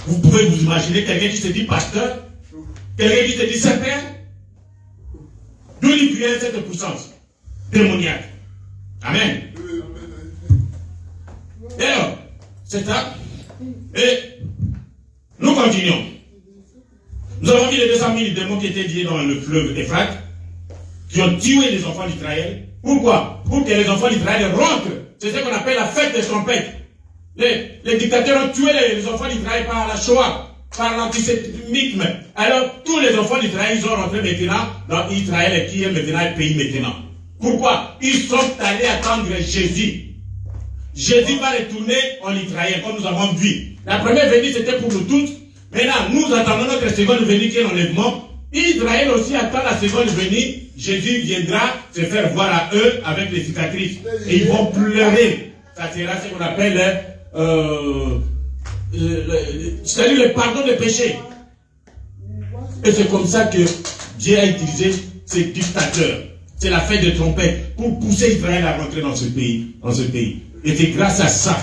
Vous pouvez vous imaginer quelqu'un qui se dit pasteur, quelqu'un qui se dit Saint-Père. D'où il vient cette puissance démoniaque. Amen. Et alors, c'est ça. Et nous continuons. Nous avons vu les 200 000 démons qui étaient liés dans le fleuve Euphrate, qui ont tué les enfants d'Israël. Pourquoi? Pour que les enfants d'Israël rentrent. C'est ce qu'on appelle la fête des trompettes. Les dictateurs ont tué les enfants d'Israël par la Shoah, par l'antisémitisme. Alors, tous les enfants d'Israël, ils sont rentrés maintenant dans Israël, qui est maintenant le pays maintenant. Pourquoi? Ils sont allés attendre Jésus. Jésus va retourner en Israël, comme nous avons vu. La première venue, c'était pour nous tous. Maintenant, nous attendons notre seconde venue qui est l'enlèvement. Israël aussi attend la seconde venue. Jésus viendra se faire voir à eux avec les cicatrices. Et ils vont pleurer. Ça sera ce qu'on appelle c'est-à-dire le pardon des péchés. Et c'est comme ça que Dieu a utilisé ces dictateurs. C'est la fête des trompettes pour pousser Israël à rentrer dans ce pays. Et c'est grâce à ça,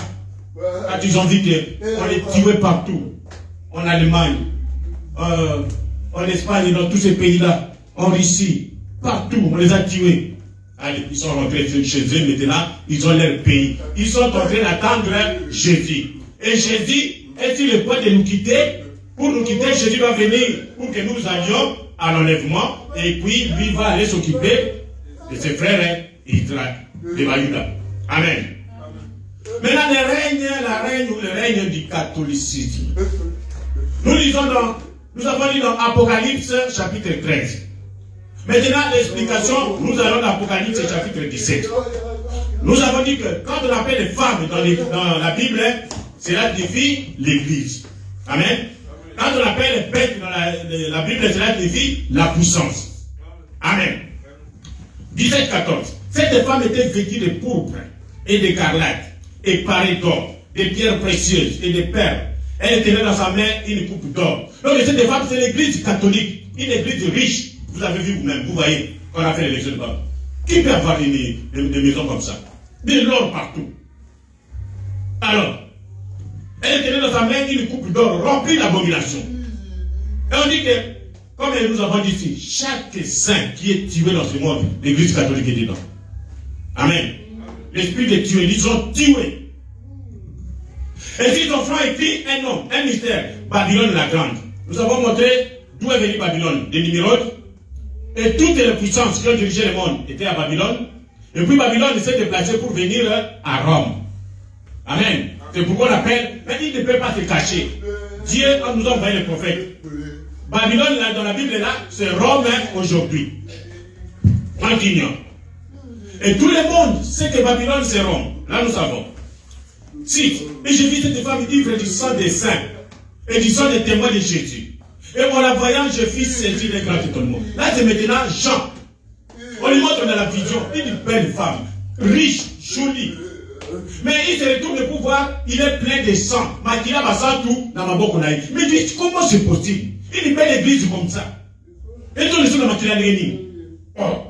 quand ils ont dit qu'on les tuait partout, en Allemagne, en Espagne, dans tous ces pays-là, en Russie, partout, on les a tués. Allez, ils sont rentrés chez eux maintenant, ils ont leur pays. Ils sont en train d'attendre Jésus. Et Jésus est sur le point de nous quitter. Pour nous quitter, Jésus va venir pour que nous allions à l'enlèvement. Et puis, lui va aller s'occuper de ses frères Israël, de Maïda. Amen. Maintenant, le règne du catholicisme. Nous avons lu dans Apocalypse chapitre 13. Maintenant, l'explication, nous allons dans Apocalypse chapitre 17. Nous avons dit que quand on appelle les femmes dans la Bible, cela signifie l'Église. Amen. Quand on appelle les bêtes dans la Bible, cela signifie la puissance. Amen. 17-14. Cette femme était vêtue de pourpre et d'écarlate, et parée d'or, des pierres précieuses et des perles. Elle tenait dans sa main une coupe d'or. Donc cette femme, c'est l'église catholique, une église riche. Vous avez vu vous-même, vous voyez, qu'on a fait l'élection de femmes. Qui peut avoir des maisons comme ça? De l'or partout. Alors, elle tenait dans sa main une coupe d'or remplie d'abominations. Et on dit que, comme nous avons dit ici, chaque saint qui est tué dans ce monde, l'église catholique est dedans. Amen. L'esprit de tuer, ils ont tué. Et s'ils ont fait écrit un nom, un mystère, Babylone la Grande. Nous avons montré d'où est venue Babylone, des Nimrod. Et toutes les puissances qui ont dirigé le monde étaient à Babylone. Et puis Babylone s'est déplacée pour venir à Rome. Amen. C'est pourquoi on appelle, mais il ne peut pas se cacher. Dieu nous a envoyé le prophète. Babylone, là, dans la Bible, là, c'est Rome aujourd'hui. Continuons. Et tout le monde sait que Babylone, c'est Rome. Là, nous savons. Si, et j'ai vu cette femme ivre du sang des saints et du sang des témoins de Jésus. Et en la voyant, je fis saisir les grands étonnements. Là, c'est maintenant Jean. On lui montre dans la vision une belle femme, riche, jolie. Mais il se retourne pour voir, il est plein de sang. Makila basa tout dans ma boca. Mais il dit, comment c'est possible? Une belle église comme ça. Et tout le sang dans Makila Néni. Oh,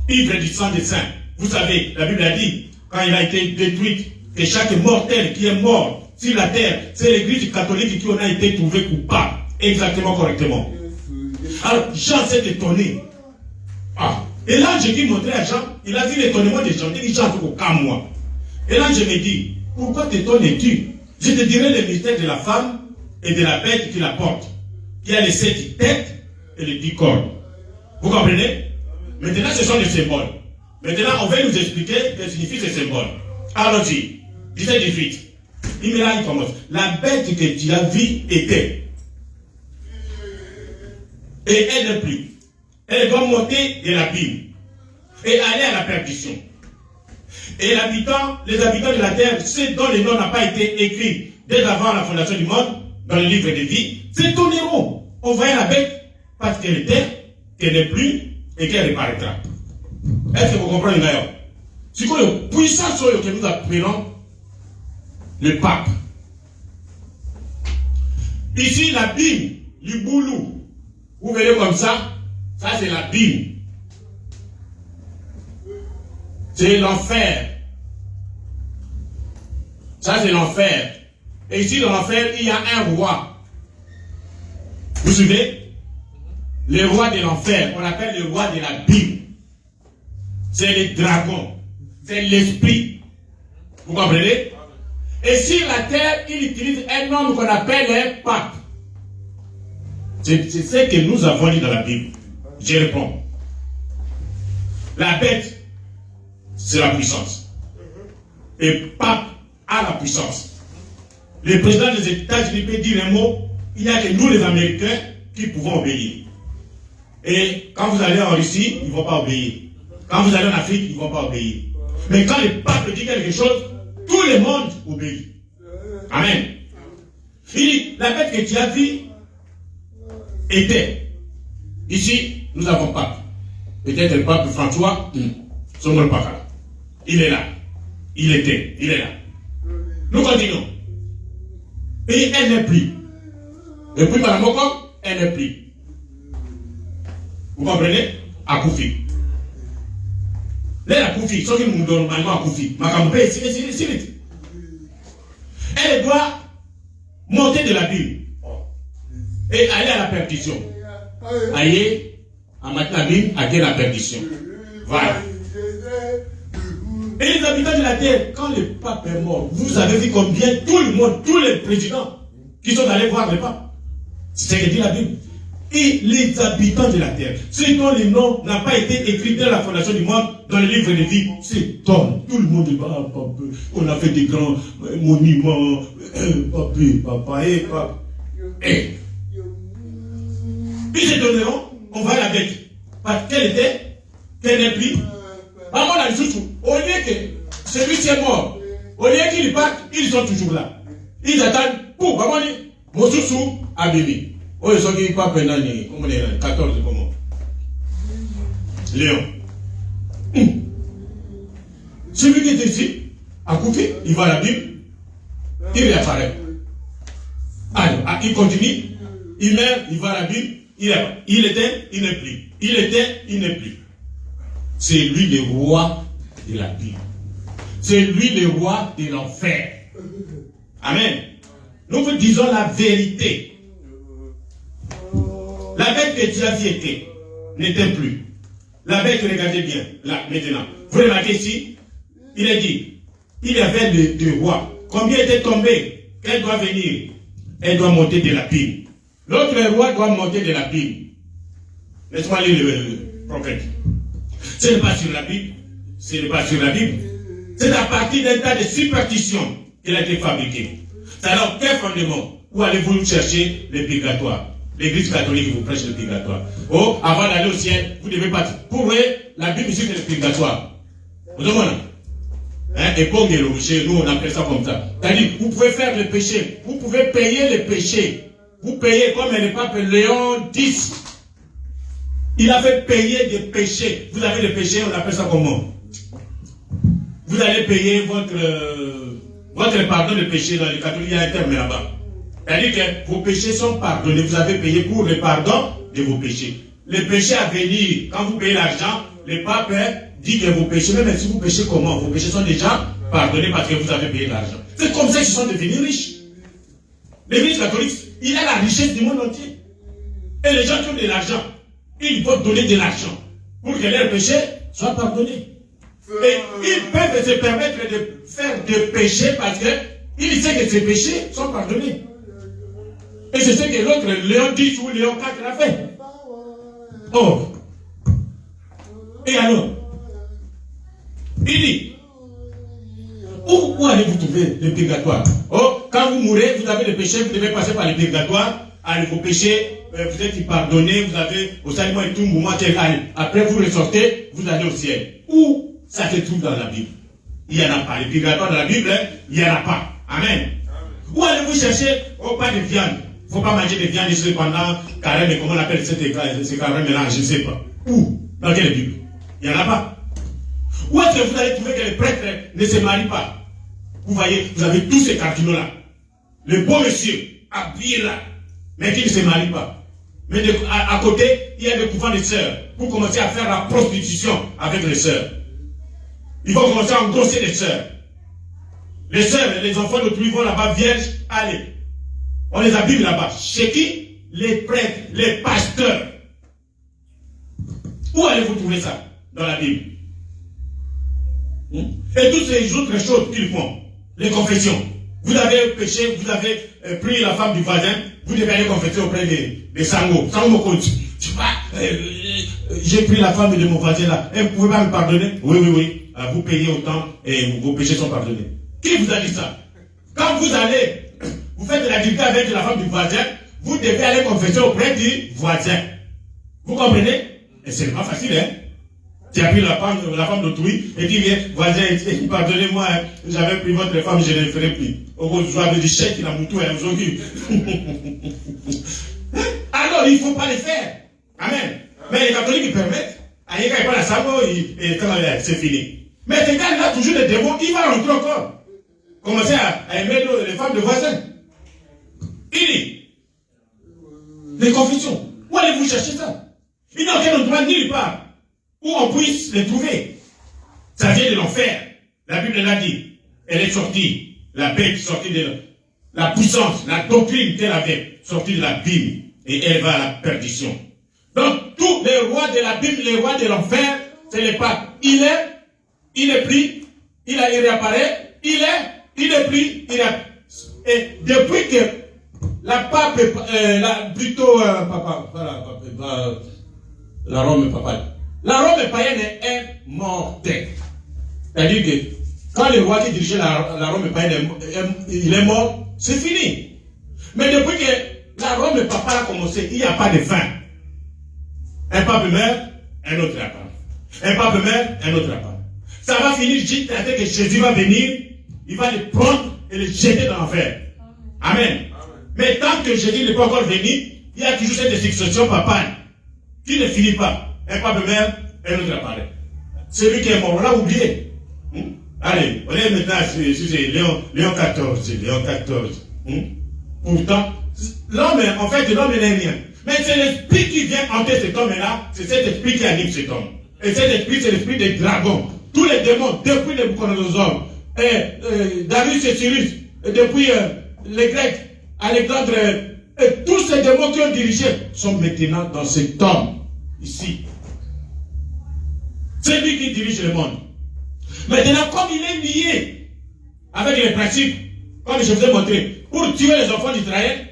ivre du sang des saints. Vous savez, la Bible a dit, quand il a été détruit, que chaque mortel qui est mort sur la terre, c'est l'église catholique qui en a été trouvée coupable. Exactement, correctement. Alors, Jean s'est étonné. Ah. Et l'ange qui montrait à Jean, il a vu l'étonnement de Jean. Il dit, Jean, comme moi. Et l'ange me dit, pourquoi t'étonnes-tu? Je te dirai le mystère de la femme et de la bête qui la porte, qui a les 7 têtes et les 10 cornes. Vous comprenez? Maintenant, ce sont des symboles. Maintenant, on va nous expliquer ce que signifient ces symboles. Allons-y. 17-18. Il commence. La bête que tu as vue était. Et elle n'est plus. Elle doit monter de l'abîme et aller à la perdition. Et les habitants de la terre, ceux dont le nom n'a pas été écrit dès avant la fondation du monde, dans le livre de vie, s'étonneront. On voyait la bête parce qu'elle était, qu'elle n'est plus et qu'elle reparaîtra. Est-ce que vous comprenez d'ailleurs? C'est quoi le puissant que nous appelons le pape? Ici, l'abîme, du boulou. Vous verrez comme ça, ça c'est l'abîme. C'est l'enfer. Ça c'est l'enfer. Et ici dans l'enfer, il y a un roi. Vous suivez? Le roi de l'enfer, on l'appelle le roi de l'abîme. C'est le dragon. C'est l'esprit. Vous comprenez? Et sur la terre, il utilise un homme qu'on appelle un pape. C'est ce que nous avons lu dans la Bible. Je réponds. La bête, c'est la puissance. Et pape a la puissance. Le président des États-Unis peut dire un mot, il n'y a que nous les Américains qui pouvons obéir. Et quand vous allez en Russie, ils ne vont pas obéir. Quand vous allez en Afrique, ils ne vont pas obéir. Mais quand le pape dit quelque chose, tout le monde obéit. Amen. Il dit, la bête que tu as vue était. Ici, nous avons pape. Peut-être le pape François, son nom pas là. Il est là. Il était. Il est là. Nous continuons. Et elle n'est plus. Et puis, par la elle n'est plus. Vous comprenez? À Koufi. Là, la Koufi, ce qui nous donne normalement à Koufi. Elle doit monter de la Bible et aller à la perdition. Aïe, en maintenant, à la perdition. Voilà. Et les habitants de la terre, quand le pape est mort, vous avez vu combien tout le monde, tous les présidents qui sont allés voir le pape. C'est ce que dit la Bible. Et les habitants de la terre, ceux dont le nom n'a pas été écrit dès la fondation du monde, dans le livre de vie, c'est tout le monde dit, on a fait des grands monuments, papa. Ils se donneront, on va la bête. Parce qu'elle était, qu'elle n'est plus. Maman a dit, au lieu que celui-ci est mort, au lieu qu'ils partent, ils sont toujours là. Ils attendent pour, maman dit, mon sous a bébé. Oh, ils sont qui pas pendant 14 comment? Léon. Celui qui est ici, à couper, il va à la Bible, il réapparaît. Alors, il continue, il meurt, il va à la Bible, il était, il n'est plus. Il était, il n'est plus. C'est lui le roi de la Bible. C'est lui le roi de l'enfer. Amen. Nous vous disons la vérité. La bête que tu as vue était, n'était plus. La bête, regardez bien, là, maintenant. Vous remarquez ici, il est dit, il y avait deux rois. Combien étaient tombés? Qu'elle doit venir? Elle doit monter de la pile. L'autre roi doit monter de la pile. Laisse-moi lire le prophète. Ce n'est pas sur la Bible. Ce n'est pas sur la Bible. C'est à partir d'un tas de superstitions qu'il a été fabriqué. Alors, quel fondement? Où allez-vous chercher le purgatoire? L'église catholique vous prêche le purgatoire. Oh, avant d'aller au ciel, vous devez partir. Pour vous, la Bible ici, c'est le purgatoire. Vous comprenez? Et Pongelo, chez nous, on appelle ça comme ça. C'est-à-dire, vous pouvez faire le péché. Vous pouvez payer le péché. Vous payez comme le pape Léon X. Il a fait payer des péchés. Vous avez le péché, on appelle ça comment? Vous allez payer votre pardon de péché dans les catholiques, il y a un terme là-bas. C'est-à-dire que vos péchés sont pardonnés. Vous avez payé pour le pardon de vos péchés. Les péchés à venir, quand vous payez l'argent, le pape dit que vos péchés, même si vous péchez comment, vos péchés sont déjà pardonnés parce que vous avez payé l'argent. C'est comme ça qu'ils sont devenus riches. L'église catholique, il a la richesse du monde entier. Et les gens qui ont de l'argent, ils vont donner de l'argent pour que leurs péchés soient pardonnés. Et ils peuvent se permettre de faire des péchés parce qu'ils savent que ces péchés sont pardonnés. Et c'est ce que l'autre, Léon X ou Léon IV a fait. Oh. Et alors, il dit, où allez-vous trouver le purgatoire? Oh, quand vous mourrez, vous avez le péché, vous devez passer par le purgatoire. Allez, vos péchés, vous êtes pardonnés, vous avez au salement et tout moment, après vous ressortez, vous allez au ciel. Où ça se trouve dans la Bible? Il n'y en a pas. Le purgatoire dans la Bible, il n'y en a pas. Amen. Où allez-vous chercher? Oh, pas de viande. Il ne faut pas manger de viande ici pendant carême, comment on appelle ces carême mélange, je ne sais pas. Où? Dans quelle Bible? Il n'y en a pas. Où est-ce que vous allez trouver que les prêtres ne se marient pas? Vous voyez, vous avez tous ces cardinaux-là. Le beau monsieur, habillé là, mais qui ne se marie pas. Mais à côté, il y a des couvents de sœurs pour commencer à faire la prostitution avec les sœurs. Ils vont commencer à engrosser les sœurs. Les sœurs, les enfants d'autrui vont là-bas vierges, allez. On les habille là-bas. Chez qui? Les prêtres, les pasteurs. Où allez-vous trouver ça dans la Bible? Et toutes ces autres choses qu'ils font. Les confessions. Vous avez péché, vous avez pris la femme du voisin, vous devez aller confesser auprès des Sango. Sango, j'ai pris la femme de mon voisin là. Et vous pouvez pas me pardonner? Oui, oui, oui. Vous payez autant et vos péchés sont pardonnés. Qui vous a dit ça? Quand vous allez, vous faites de la dictée avec la femme du voisin, vous devez aller confesser auprès du voisin. Vous comprenez? Et c'est pas facile, hein? Tu as pris la femme d'autrui et tu viens, voisin, pardonnez-moi, hein, j'avais pris votre femme, je ne le ferai plus. Vous avez du chèque, il a moutou, aujourd'hui. Alors, il ne faut pas le faire. Amen. Mais les catholiques, ils permettent. Aïe, quand il prend la sabo, c'est fini. Mais ce gars, a toujours des démons, il va rentrer encore. Commencer à aimer les femmes de voisins. Il dit, les confessions, où allez-vous chercher ça? Il n'y a aucun endroit nulle part où on puisse les trouver. Ça vient de l'enfer. La Bible l'a dit. Elle est sortie. La bête sortie de la puissance, la doctrine qu'elle avait sortie de la Bible. Et elle va à la perdition. Donc, tous les rois de la Bible, les rois de l'enfer, c'est les papes. Il est pris, il réapparaît, il est pris, il est. Et depuis que la pape, la Rome papale. La Rome païenne est morte. C'est-à-dire que quand le roi qui dirigeait la Rome païenne il est mort, c'est fini. Mais depuis que la Rome papale a commencé, il n'y a pas de fin. Un pape meurt, un autre apparaît. Un pape meurt, un autre apparaît. Ça va finir juste après que Jésus va venir, il va les prendre et les jeter dans l'enfer. Amen. Mais tant que Jésus n'est pas encore venu, il y a toujours cette succession papale qui ne finit pas. Un pape meurt, un autre apparaît. Celui qui est mort, on l'a oublié. Allez, on est maintenant sur Léon XIV. Léon XIV. Pourtant, l'homme, en fait, l'homme n'est rien. Mais c'est l'esprit qui vient hanter cet homme-là, c'est cet esprit qui anime cet homme. Et cet esprit, c'est l'esprit des dragons. Tous les démons, depuis les Nabuchodonosor, Darius et Cyrus, depuis les Grecs, Alexandre, et tous ces démons qui ont dirigé sont maintenant dans cet homme, ici. C'est lui qui dirige le monde. Maintenant, comme il est lié avec les principes, comme je vous ai montré, pour tuer les enfants d'Israël,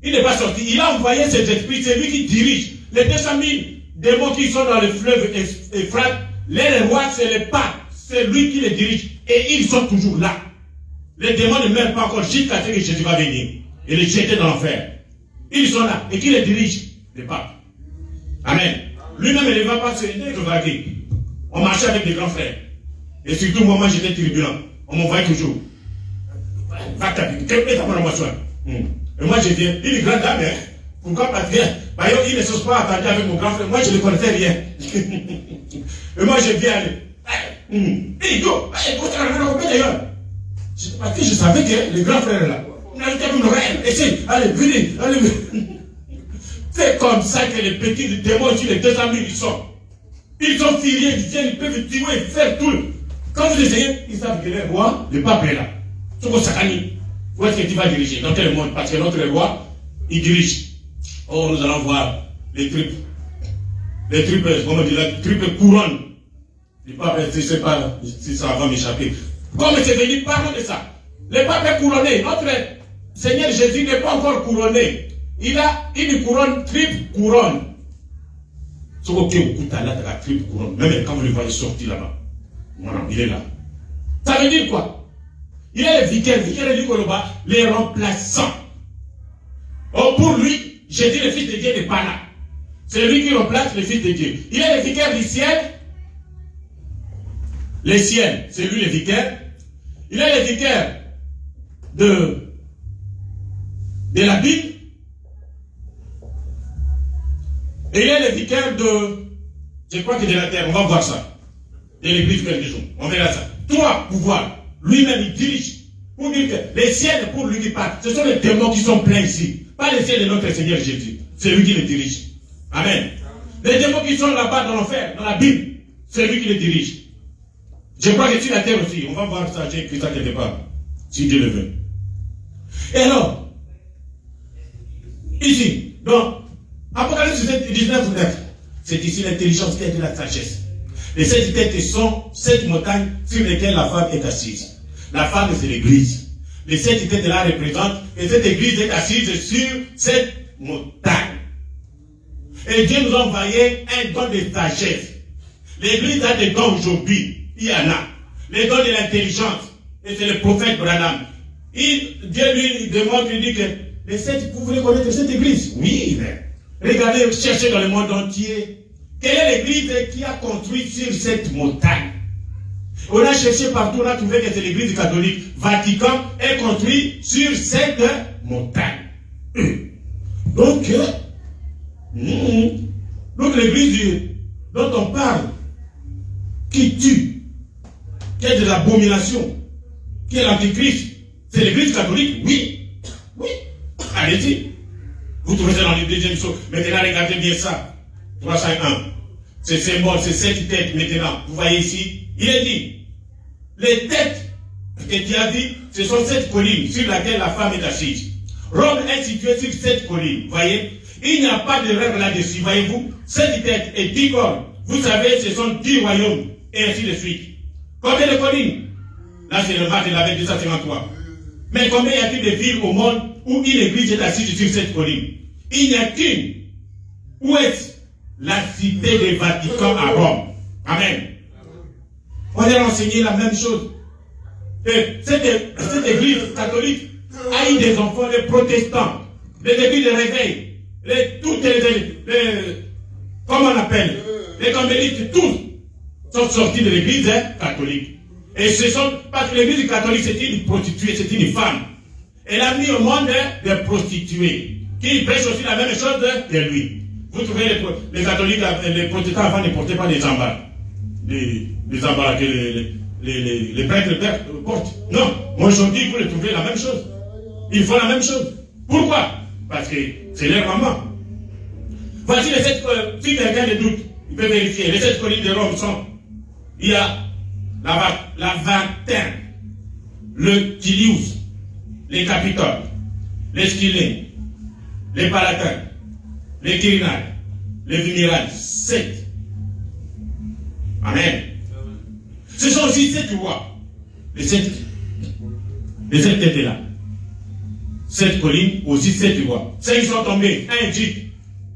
il n'est pas sorti. Il a envoyé ses esprits, c'est lui qui dirige. Les 200 000 démons qui sont dans le fleuve Euphrate, les rois, c'est les papes, c'est lui qui les dirige. Et ils sont toujours là. Les démons ne meurent pas encore jusqu'à ce que Jésus va venir et les jeter dans l'enfer. Ils sont là et qui les dirige? Le pape. Amen. Lui-même, il ne va pas se vaguer. On marchait avec des grands frères. Et surtout, moi, j'étais turbulent. On m'envoyait toujours. Va taper. Et moi, je viens. Il est grand dame, hein. Pourquoi pas bien? Il ne se sont pas attendu avec mon grand frère. Moi, je ne connaissais rien. Et moi, je viens. Hey, go! Parce que je savais que le grand frère est là. Essaye, allez, venez, allez, venez. C'est comme ça que les petits démons sur les 200 000 ils sont. Ils sont furieux, ils peuvent tuer, faire tout. Quand vous essayez, ils savent que le roi, le pape est là. Soko Sakani. Où est-ce que tu vas diriger? Dans quel monde? Parce que notre roi, il dirige. Oh, nous allons voir les triples. Les triples, comment dire, les triples couronnes. Le pape, je ne sais pas si ça va m'échapper. Comme c'est venu, parlons de ça. Le pape est couronné. Notre Seigneur Jésus n'est pas encore couronné. Il a une couronne, triple couronne. Ce qui est là, la triple couronne. Même quand vous le voyez sortir là-bas. Voilà, il est là. Ça veut dire quoi? Il est le vicaire. Vicaire est lui les remplaçants. Oh, pour lui, Jésus, le Fils de Dieu, n'est pas là. C'est lui qui remplace le Fils de Dieu. Il est le vicaire du ciel. Les ciels, c'est lui le vicaire. Il est le vicaire de la Bible. Et il est le vicaire de, je crois que de la terre. On va voir ça. De l'église quelque chose. On verra ça. Trois pouvoirs. Lui-même, il dirige. Pour dire que les ciels, pour lui qui parle, ce sont les démons qui sont pleins ici. Pas les ciels de notre Seigneur Jésus. C'est lui qui les dirige. Amen. Les démons qui sont là-bas dans l'enfer, dans la Bible, c'est lui qui les dirige. Je crois que sur la terre aussi, on va voir ça, j'ai écrit ça quelque part, si Dieu le veut. Et alors, ici, donc, Apocalypse 19, 9, c'est ici l'intelligence qui est de la sagesse. Les 7 têtes sont 7 montagnes sur lesquelles la femme est assise. La femme, c'est l'église. Les 7 têtes là représentent, et cette église est assise sur cette montagne. Et Dieu nous a envoyé un don de sagesse. L'église a des dons aujourd'hui. Il y en a. Les dons de l'intelligence. Et c'est le prophète Branham. Dieu lui demande, lui dit que les 7, vous voulez connaître cette église? Oui, mais regardez, cherchez dans le monde entier. Quelle est l'église qui a construit sur cette montagne? On a cherché partout, on a trouvé que c'est l'église catholique. Vatican est construit sur cette montagne. Donc l'église dont on parle, qui tue, qui est de l'abomination, qui est l'antichrist, c'est l'église catholique? Oui. Oui. Allez-y. Vous trouvez ça dans le deuxième saut. Maintenant, regardez bien ça. 301. Ce symbole, c'est 7 têtes maintenant. Vous voyez ici, il est dit, les têtes que Dieu a dit, ce sont 7 collines sur lesquelles la femme est assise. Rome est située sur 7 collines. Vous voyez, il n'y a pas de règle là-dessus. Voyez-vous, 7 têtes et 10 cornes. Vous savez, ce sont 10 royaumes. Et ainsi de suite. Combien de collines? Là, c'est le match de la 253. Mais combien y a-t-il de villes au monde où une église est assise sur cette colline? Il n'y a qu'une. Où est-ce? La cité du Vatican à Rome. Amen. On a enseigné la même chose. Et cette église catholique a eu des enfants, les protestants, les églises de réveil, toutes les comment on appelle, les camélistes, tous sont sortis de l'église catholique. Et ce sont, parce que l'église catholique c'est une prostituée, c'est une femme. Elle a mis au monde des prostituées, qui prêchent aussi la même chose que lui. Vous trouvez les catholiques, les protestants avant ne portaient pas des embarras. Les embarras que les prêtres portent. Non, aujourd'hui vous les trouvez la même chose. Ils font la même chose. Pourquoi? Parce que c'est leur maman. Voici les 7 collines, si quelqu'un ne doute, il peut vérifier. Les 7 collines de Rome sont, il y a la Vingtaine, le Tilius, les Capitoles, les Skylines, les Palatins, les Quirinales, les Vimirales, 7. Amen. Ce sont aussi 7 rois. Les 7 étaient là. 7 collines, aussi 7 rois. 5 sont tombés, un dit,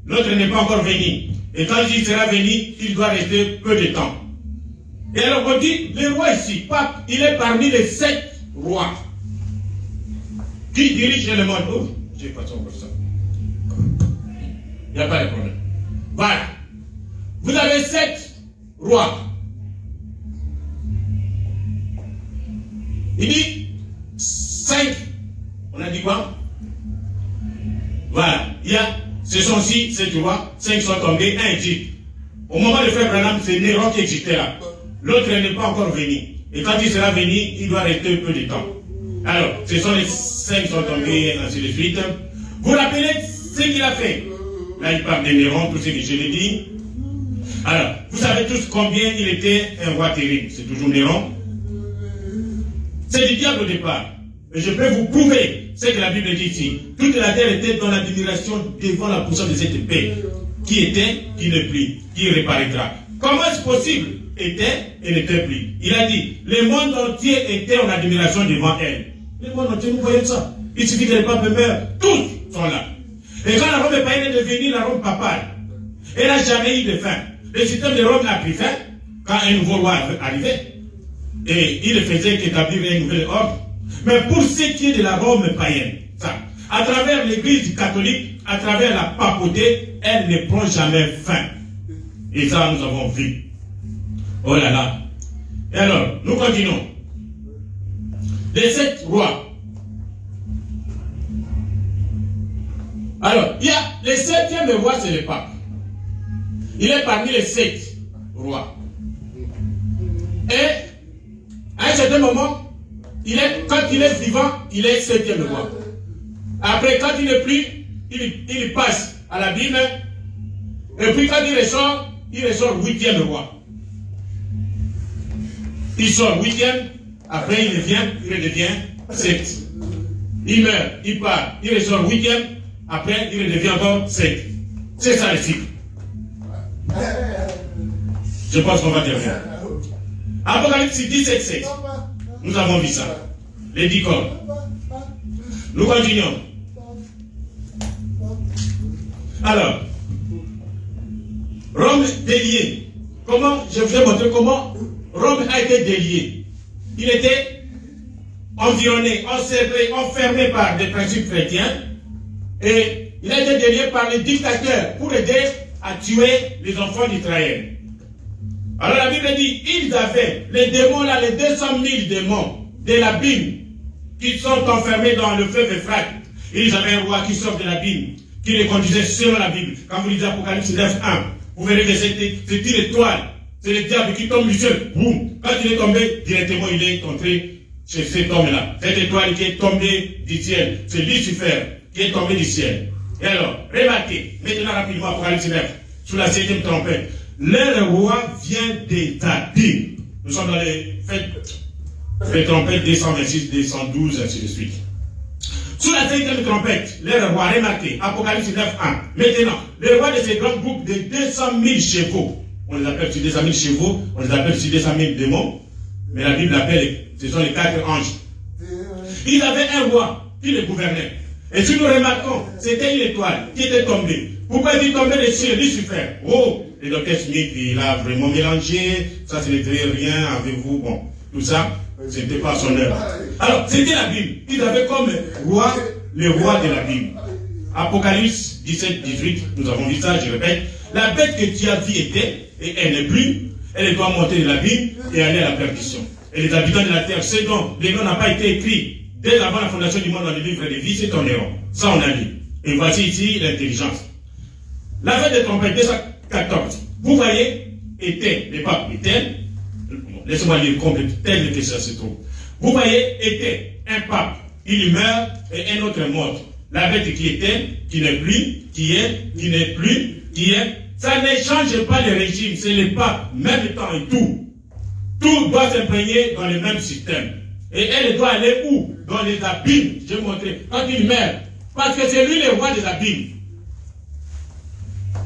l'autre n'est pas encore venu. Et quand il sera venu, il doit rester peu de temps. Et alors on dit, le roi ici, pape, il est parmi les 7 rois. qui dirige le monde. Oh, j'ai pas ça comme ça. Il n'y a pas de problème. Voilà. Vous avez 7 rois. Il dit 5. On a dit quoi? Voilà. Ce sont 6, 7 rois. 5 sont tombés, 1 Égypte. Au moment de frère Branham, c'est Néron qui existait là. L'autre n'est pas encore venu. Et quand il sera venu, il doit rester peu de temps. Alors, ce sont les 5 qui sont tombés, ainsi de suite. Vous rappelez ce qu'il a fait? Là, il parle de Néron, tout ce que je l'ai dit. Alors, vous savez tous combien il était un roi terrible. C'est toujours Néron. C'est du diable au départ. Et je peux vous prouver ce que la Bible dit ici. Toute la terre était dans l'admiration devant la puissance de cette épée. Qui était, qui ne plus, qui reparaîtra. Comment est-ce possible? Était et n'était plus. Il a dit, le monde entier était en admiration devant elle. Le monde entier, vous voyez ça? Il suffit que les papes meurent. Tous sont là. Et quand la Rome païenne est devenue la Rome papale, elle n'a jamais eu de fin. Le système de Rome a pris fin quand un nouveau roi arrivait. Et il faisait qu'établir un nouvel ordre. Mais pour ce qui est de la Rome païenne, ça, à travers l'église catholique, à travers la papauté, elle ne prend jamais fin. Et ça, nous avons vu. Oh là là. Et alors, nous continuons. Les 7 rois. Alors, il y a le 7e roi, c'est le pape. Il est parmi les 7 rois. Et à un certain moment, quand il est vivant, il est 7e roi. Après, quand il n'est plus, il passe à l'abîme. Et puis quand il ressort 8e roi. Il sort 8e, après il redevient 7. Il meurt, il part, il ressort 8e, après il redevient encore 7. C'est ça le cycle. Je pense qu'on va terminer. Apocalypse 17, 7. Nous avons vu ça. Les 10 corps. Nous continuons. Alors, Rome déliée. Comment, je vous ai montré comment Rome a été déliée. Il était environné, encerclé, enfermé par des principes chrétiens. Et il a été délié par les dictateurs pour aider à tuer les enfants d'Israël. Alors la Bible dit, ils avaient les démons là, les 200 000 démons de l'abîme qui sont enfermés dans le fleuve Euphrate. Ils avaient un roi qui sort de l'abîme, qui les conduisait selon la Bible. Quand vous lisez Apocalypse 9, 1, vous verrez que c'est une étoile. C'est le diable qui tombe du ciel. Boum. Quand il est tombé, directement il est entré chez cet homme-là. Cette étoile qui est tombée du ciel, c'est Lucifer qui est tombé du ciel. Et alors, remarquez, maintenant rapidement Apocalypse 9, sous la 7e trompette. Le roi vient des abîmes. Nous sommes dans les trompettes 226, 212, ainsi de suite. Sous la 5e trompette, le roi, remarquez, Apocalypse 9, 1. Maintenant, le roi de ces grands groupes de 200 000 chevaux, on les appelle sur 200 000 chevaux, on les appelle sur 200 000 démons, mais la Bible appelle, ce sont les 4 anges. Ils avaient un roi qui les gouvernait. Et si nous remarquons, c'était une étoile qui était tombée. Pourquoi est-il tombé dessus, Lucifer? Oh, le docteur Smith, il a vraiment mélangé, ça ce n'était rien, avez-vous, bon, tout ça, ce n'était pas son œuvre. Alors, c'était la Bible. Ils avaient comme roi, le roi de la Bible. Apocalypse 17, 18, nous avons vu ça, je répète. La bête que tu as vue était, et elle n'est plus, elle doit monter de la Bible et aller à la perdition. Et les habitants de la terre, ce dont les noms n'ont pas été écrits dès avant la fondation du monde dans le livre des vies, c'est en Néron. Ça, on a lu. Et voici ici l'intelligence. La fête des trompettes, 214. Vous voyez, était, les papes étaient, laissez-moi lire complètement, tel que ça se trouve. Vous voyez, était un pape, il meurt et un autre mort. La bête qui était, qui n'est plus, qui est, qui n'est plus, qui est. Ça ne change pas le régime, c'est le pape, même temps et tout. Tout doit s'imprégner dans le même système. Et elle doit aller où? Dans les abîmes. Je vais montrer. Quand il meurt, parce que c'est lui le roi des abîmes.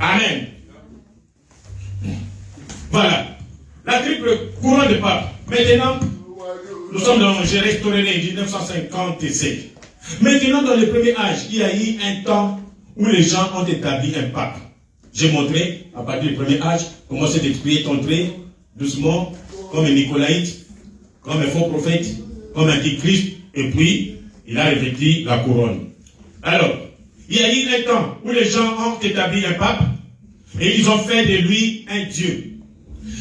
Amen. Voilà. La triple couronne de pape. Maintenant, nous sommes dans, j'ai restauré en 1957. Maintenant, dans le premier âge, il y a eu un temps où les gens ont établi un pape. J'ai montré, à partir du premier âge, comment cet esprit est entré, doucement, comme un Nicolaïte, comme un faux prophète, comme un Christ, et puis, il a revêtu la couronne. Alors, il y a eu un temps où les gens ont établi un pape et ils ont fait de lui un dieu.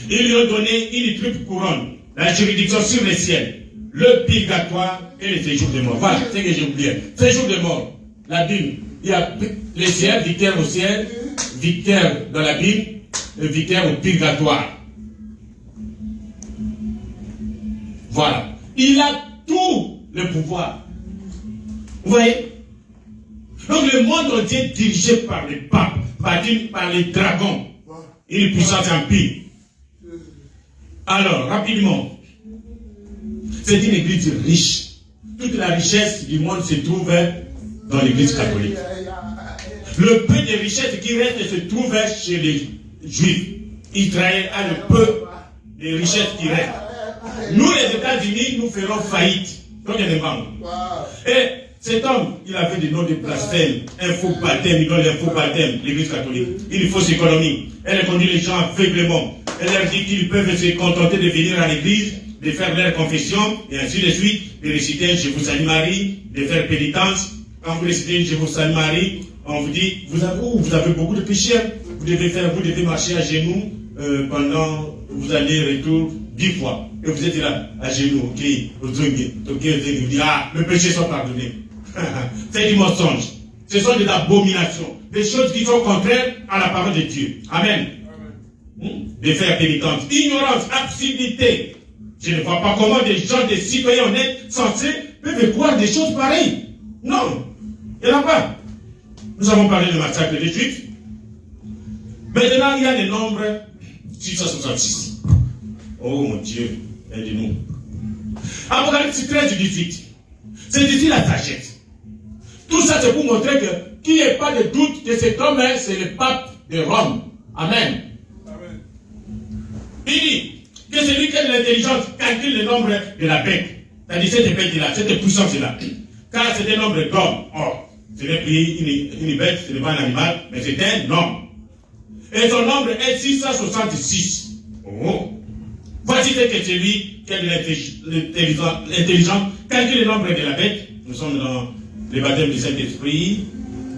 Ils lui ont donné une triple couronne, la juridiction sur les ciels, le purgatoire et le séjour de mort. Voilà, c'est ce que j'ai oublié. Séjour de mort, la Bible, il y a les ciels, vicaire au ciel, vicaire dans la Bible, et vicaire au purgatoire. Voilà. Il a tout le pouvoir. Vous voyez? Donc le monde entier est dirigé par les papes, par les dragons, une puissance empire. Alors, rapidement, c'est une église riche. Toute la richesse du monde se trouve dans l'église catholique. Le peu de richesse qui reste se trouve chez les juifs. Israël a le peu de richesse qui reste. Nous, les États-Unis, nous ferons faillite. Donc, il y a des membres. Et cet homme, il avait des noms de blasphème, un faux baptême, il donne un faux baptême, l'église catholique. Une fausse économie. Elle conduit les gens aveuglément. Elle leur dit qu'ils peuvent se contenter de venir à l'église, de faire leur confession, et ainsi de suite, de réciter Je vous salue Marie, de faire pénitence. Quand vous récitez Je vous salue Marie, on vous dit, vous avez beaucoup de péchés, vous devez marcher à genoux pendant, vous allez retour 10 fois. Et vous êtes là, à genoux, ok, vous dites, ah, mes péchés sont pardonnés. C'est du mensonge. Ce sont des abominations, des choses qui sont contraires à la parole de Dieu. Amen. De faire pénitence. Ignorance, absurdité. Je ne vois pas comment des gens, des citoyens honnêtes, censés, peuvent croire des choses pareilles. Non, il n'y en a pas. Nous avons parlé du massacre des Juifs. Maintenant, il y a le nombre 666. Oh mon Dieu, aide-nous. Apocalypse 13, 18. C'est ici la sagesse. Tout ça, c'est pour montrer qu'il n'y ait pas de doute que cet homme, c'est le pape de Rome. Amen. Il dit que celui qui a de l'intelligence calcule le nombre de la bête. C'est-à-dire cette bête-là, cette puissance-là. Car c'est un nombre d'hommes. Or, ce n'est plus une bête, ce n'est pas un animal, mais c'est un homme. Et son nombre est 666. Oh. Voici ce que celui qui a de l'intelligence calcule le nombre de la bête. Nous sommes dans le baptême du Saint-Esprit,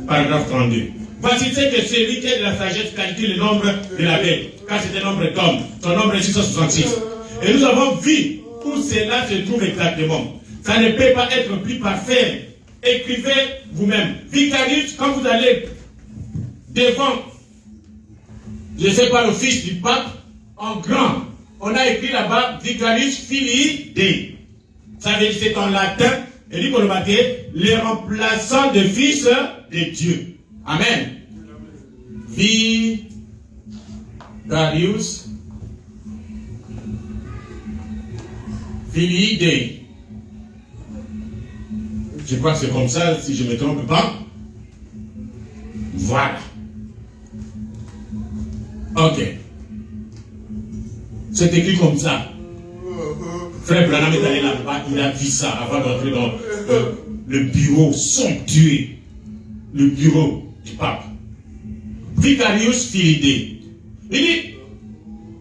paragraphe 32. Voici ce que celui qui a de la sagesse calcule le nombre de la bête. Car c'est un nombre d'hommes. Son nombre est 666. Et nous avons vu où cela se trouve exactement. Ça ne peut pas être plus parfait. Écrivez vous-même. Vicarius, quand vous allez devant, je ne sais pas, le fils du pape, en grand, on a écrit là-bas Vicarius Filii Dei. Ça veut dire c'est en latin, et dit pour le matin, les remplaçants de fils de Dieu. Amen. Vicarius Filii Dei. Je crois que c'est comme ça, si je ne me trompe pas. Voilà. Ok. C'est écrit comme ça. Frère Branham est allé là-bas, il a vu ça avant d'entrer dans le bureau somptueux. Le bureau du pape. Vicarius Filii Dei. Il dit,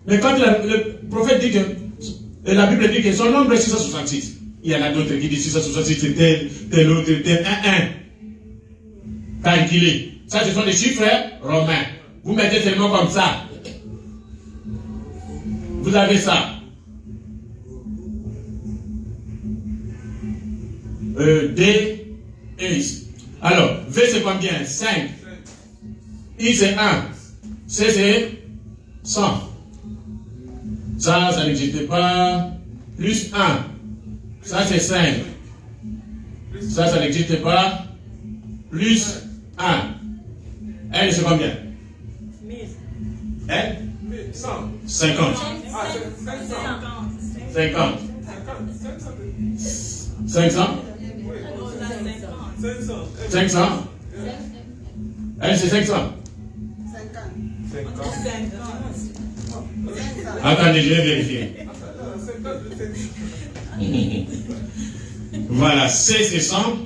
mais quand le prophète dit que, et la Bible dit que son nombre est 666. Il y en a d'autres qui disent 666, c'est tel autre, tel 1. Calculé. Ça, ce sont des chiffres romains. Vous mettez seulement comme ça. Vous avez ça. D, et alors, V c'est combien? 5. I c'est 1. C c'est 100. Ça n'existe pas. Plus 1. Ça c'est 5. Ça n'existe pas. Plus 1. L c'est combien? 1000. L 100. 50. 50. 500. 500. Elle c'est 500. 50. Attendez, je vais vérifier. Voilà, C c'est 100,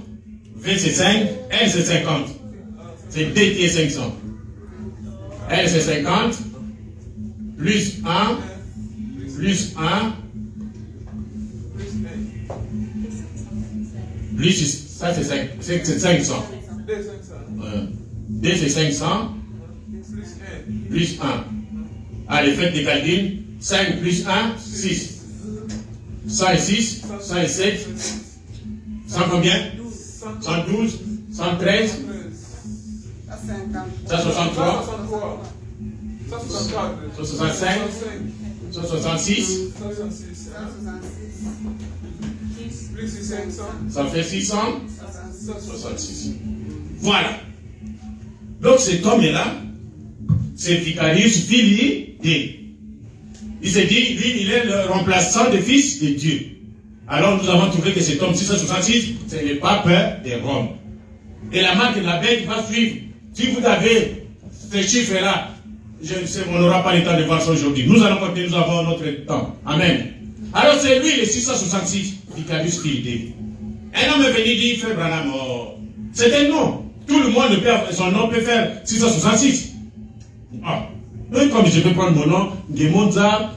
V c'est 5, L c'est 50. C'est D qui est 500. L c'est 50, plus 1, plus 1, plus Ça, c'est 500. D, c'est 500. Plus 1. Allez, faites des calculs. 5 plus 1, 6. 100 et 6, 100 et 7. 100 combien? 112, 113, 163, 165, 166, ça fait 600, 66. Voilà. Donc cet homme-là, c'est Vicarius Filii D. Il s'est dit, lui, il est le remplaçant du Fils de Dieu. Alors nous avons trouvé que cet homme 666, c'est le pape de Rome. Et la marque de la bête va suivre. Si vous avez ces chiffres-là, je ne sais, on n'aura pas le temps de voir ça aujourd'hui. Nous allons continuer, nous avons notre temps. Amen. Alors c'est lui, le 666, Vicarius Filii. Un homme est venu dire, frère Branham, c'est un nom. Tout le monde, son nom peut faire 666. Ah. Et comme je peux prendre mon nom, des Monza,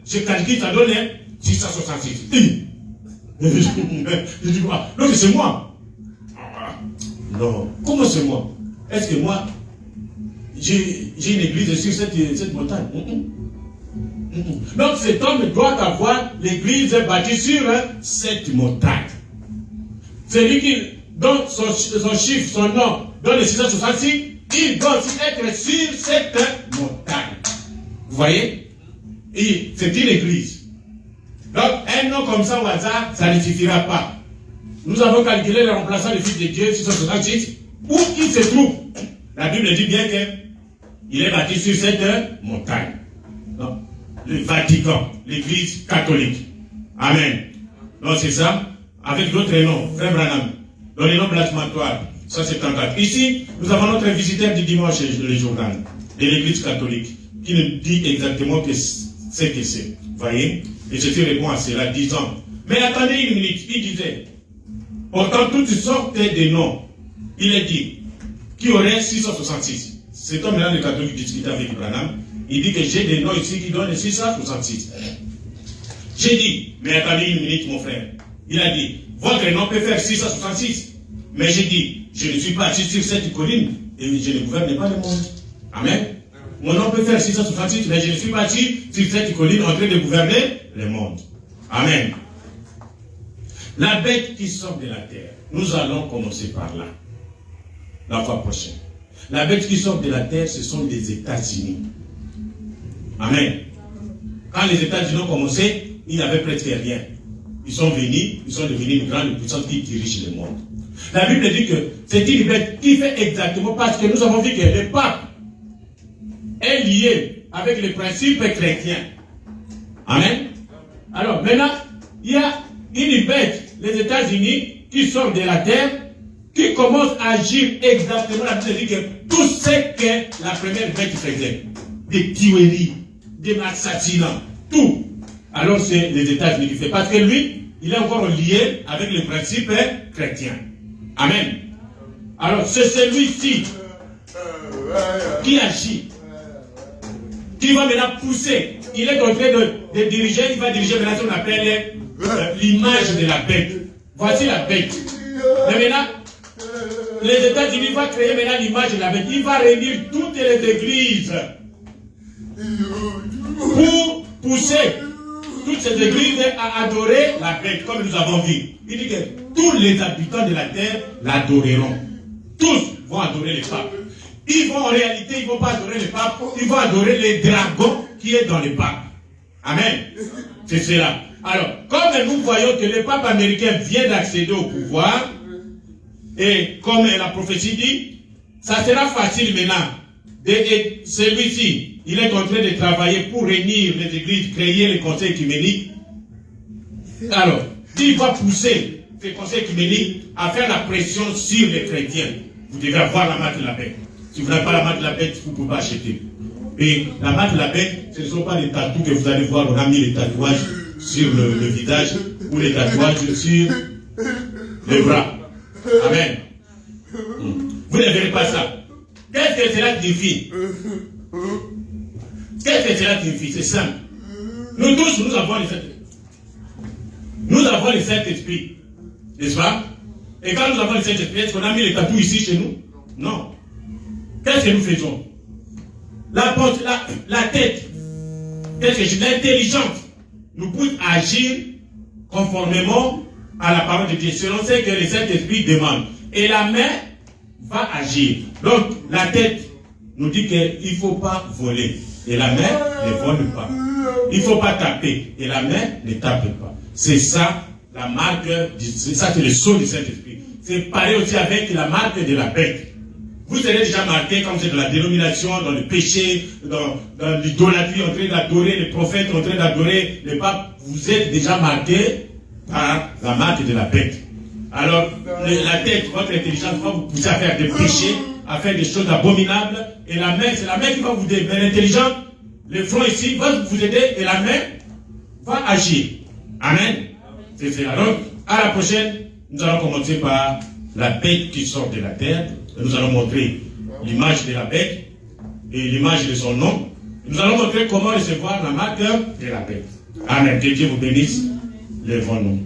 je calcule, ça donne 666. Je dis quoi? Non, c'est moi. Non. Comment c'est moi? Est-ce que moi, j'ai une église sur cette montagne? Donc cet homme doit avoir l'église bâtie sur cette montagne. C'est lui qui donne son chiffre, son nom, donne le 666. Il doit aussi être sur cette montagne. Vous voyez? Et c'est une église. Donc, un nom comme ça au hasard, ça ne suffira pas. Nous avons calculé le remplaçant du Fils de Dieu, 666, où il se trouve. La Bible dit bien qu'il est bâti sur cette montagne. Donc, le Vatican, l'église catholique. Amen. Donc, c'est ça, avec d'autres noms, Frère Branham, dans les noms blasphématoires. Ça, c'est 34. Ici, nous avons notre visiteur du dimanche, le journal, de l'église catholique, qui nous dit exactement ce que c'est. Vous voyez? Et ceci répond à cela, disant, mais attendez une minute, il disait, pourtant toutes sortes de noms, il est dit, qui aurait 666. Cet homme-là, le catholique, discutait avec Branham, il dit que j'ai des noms ici qui donnent 666. J'ai dit, mais attendez une minute, mon frère. Il a dit, votre nom peut faire 666. Mais j'ai dit, je ne suis pas assis sur cette colline et je ne gouverne pas le monde. Amen. Mon nom peut faire 666, mais je ne suis pas assis sur cette colline en train de gouverner le monde. Amen. La bête qui sort de la terre, nous allons commencer par là, la fois prochaine. La bête qui sort de la terre, ce sont les États-Unis. Amen. Quand les États-Unis ont commencé, il n'y avait presque rien. Ils sont devenus une grande puissance qui dirige le monde. La Bible dit que c'est une bête qui fait exactement parce que nous avons vu que le pape est lié avec les principes chrétiens. Amen. Alors maintenant, il y a une bête, les États-Unis, qui sort de la terre, qui commence à agir exactement. La Bible dit que tout ce que la première bête faisait, des tueries, des assassinats, tout. Alors c'est les États-Unis qui fait. Parce que lui, il est encore lié avec les principes chrétiens. Amen. Alors c'est celui-ci qui agit, qui va maintenant pousser. Il est en train de diriger, il va diriger maintenant ce qu'on appelle l'image de la bête. Voici la bête. Mais maintenant, les États-Unis vont créer maintenant l'image de la bête. Il va réunir toutes les églises pour pousser toutes ces églises à adorer la bête, comme nous avons vu. Il dit que tous les habitants de la terre l'adoreront. Tous vont adorer le pape. Ils vont en réalité, ils ne vont pas adorer le pape, ils vont adorer les dragons qui est dans le pape. Amen. C'est cela. Alors, comme nous voyons que le pape américain vient d'accéder au pouvoir, et comme la prophétie dit, ça sera facile maintenant. Celui-ci, il est en train de travailler pour réunir les églises, créer les conseils œcuméniques. Alors, il va pousser ces conseils œcuméniques à faire la pression sur les chrétiens. Vous devez avoir la marque de la bête. Si vous n'avez pas la marque de la bête, vous ne pouvez pas acheter. Et la marque de la bête, ce ne sont pas les tatous que vous allez voir. On a mis les tatouages sur le visage ou les tatouages sur les bras. Amen. Vous ne verrez pas ça. Qu'est-ce que cela signifie? Qu'est-ce que cela signifie? C'est simple. Nous tous, nous avons les Saint-Esprits. N'est-ce pas? Et quand nous avons le Saint-Esprit, est-ce qu'on a mis les tatous ici chez nous? Non. Qu'est-ce que nous faisons? La tête, qu'est-ce que je dis? L'intelligence nous pousse à agir conformément à la parole de Dieu, selon ce que le Saint-Esprit demande. Et la main va agir. Donc, la tête nous dit qu'il ne faut pas voler. Et la main ne vole pas. Il ne faut pas taper. Et la main ne tape pas. C'est ça, la marque, ça c'est le sceau du Saint-Esprit. C'est pareil aussi avec la marque de la bête. Vous serez déjà marqué quand vous êtes dans la dénomination, dans le péché, dans l'idolâtrie, en train d'adorer les prophètes, en train d'adorer les papes. Vous êtes déjà marqué par la marque de la bête. Alors, la tête, votre intelligence va vous pousser à faire des péchés, à faire des choses abominables. Et la main, c'est la main qui va vous aider. Mais l'intelligence, le front ici, va vous aider et la main va agir. Amen. C'est ça. Alors, à la prochaine, nous allons commencer par la bête qui sort de la terre. Nous allons montrer l'image de la bête et l'image de son nom. Nous allons montrer comment recevoir la marque de la bête. Amen. Que Dieu vous bénisse. Lèvons-nous.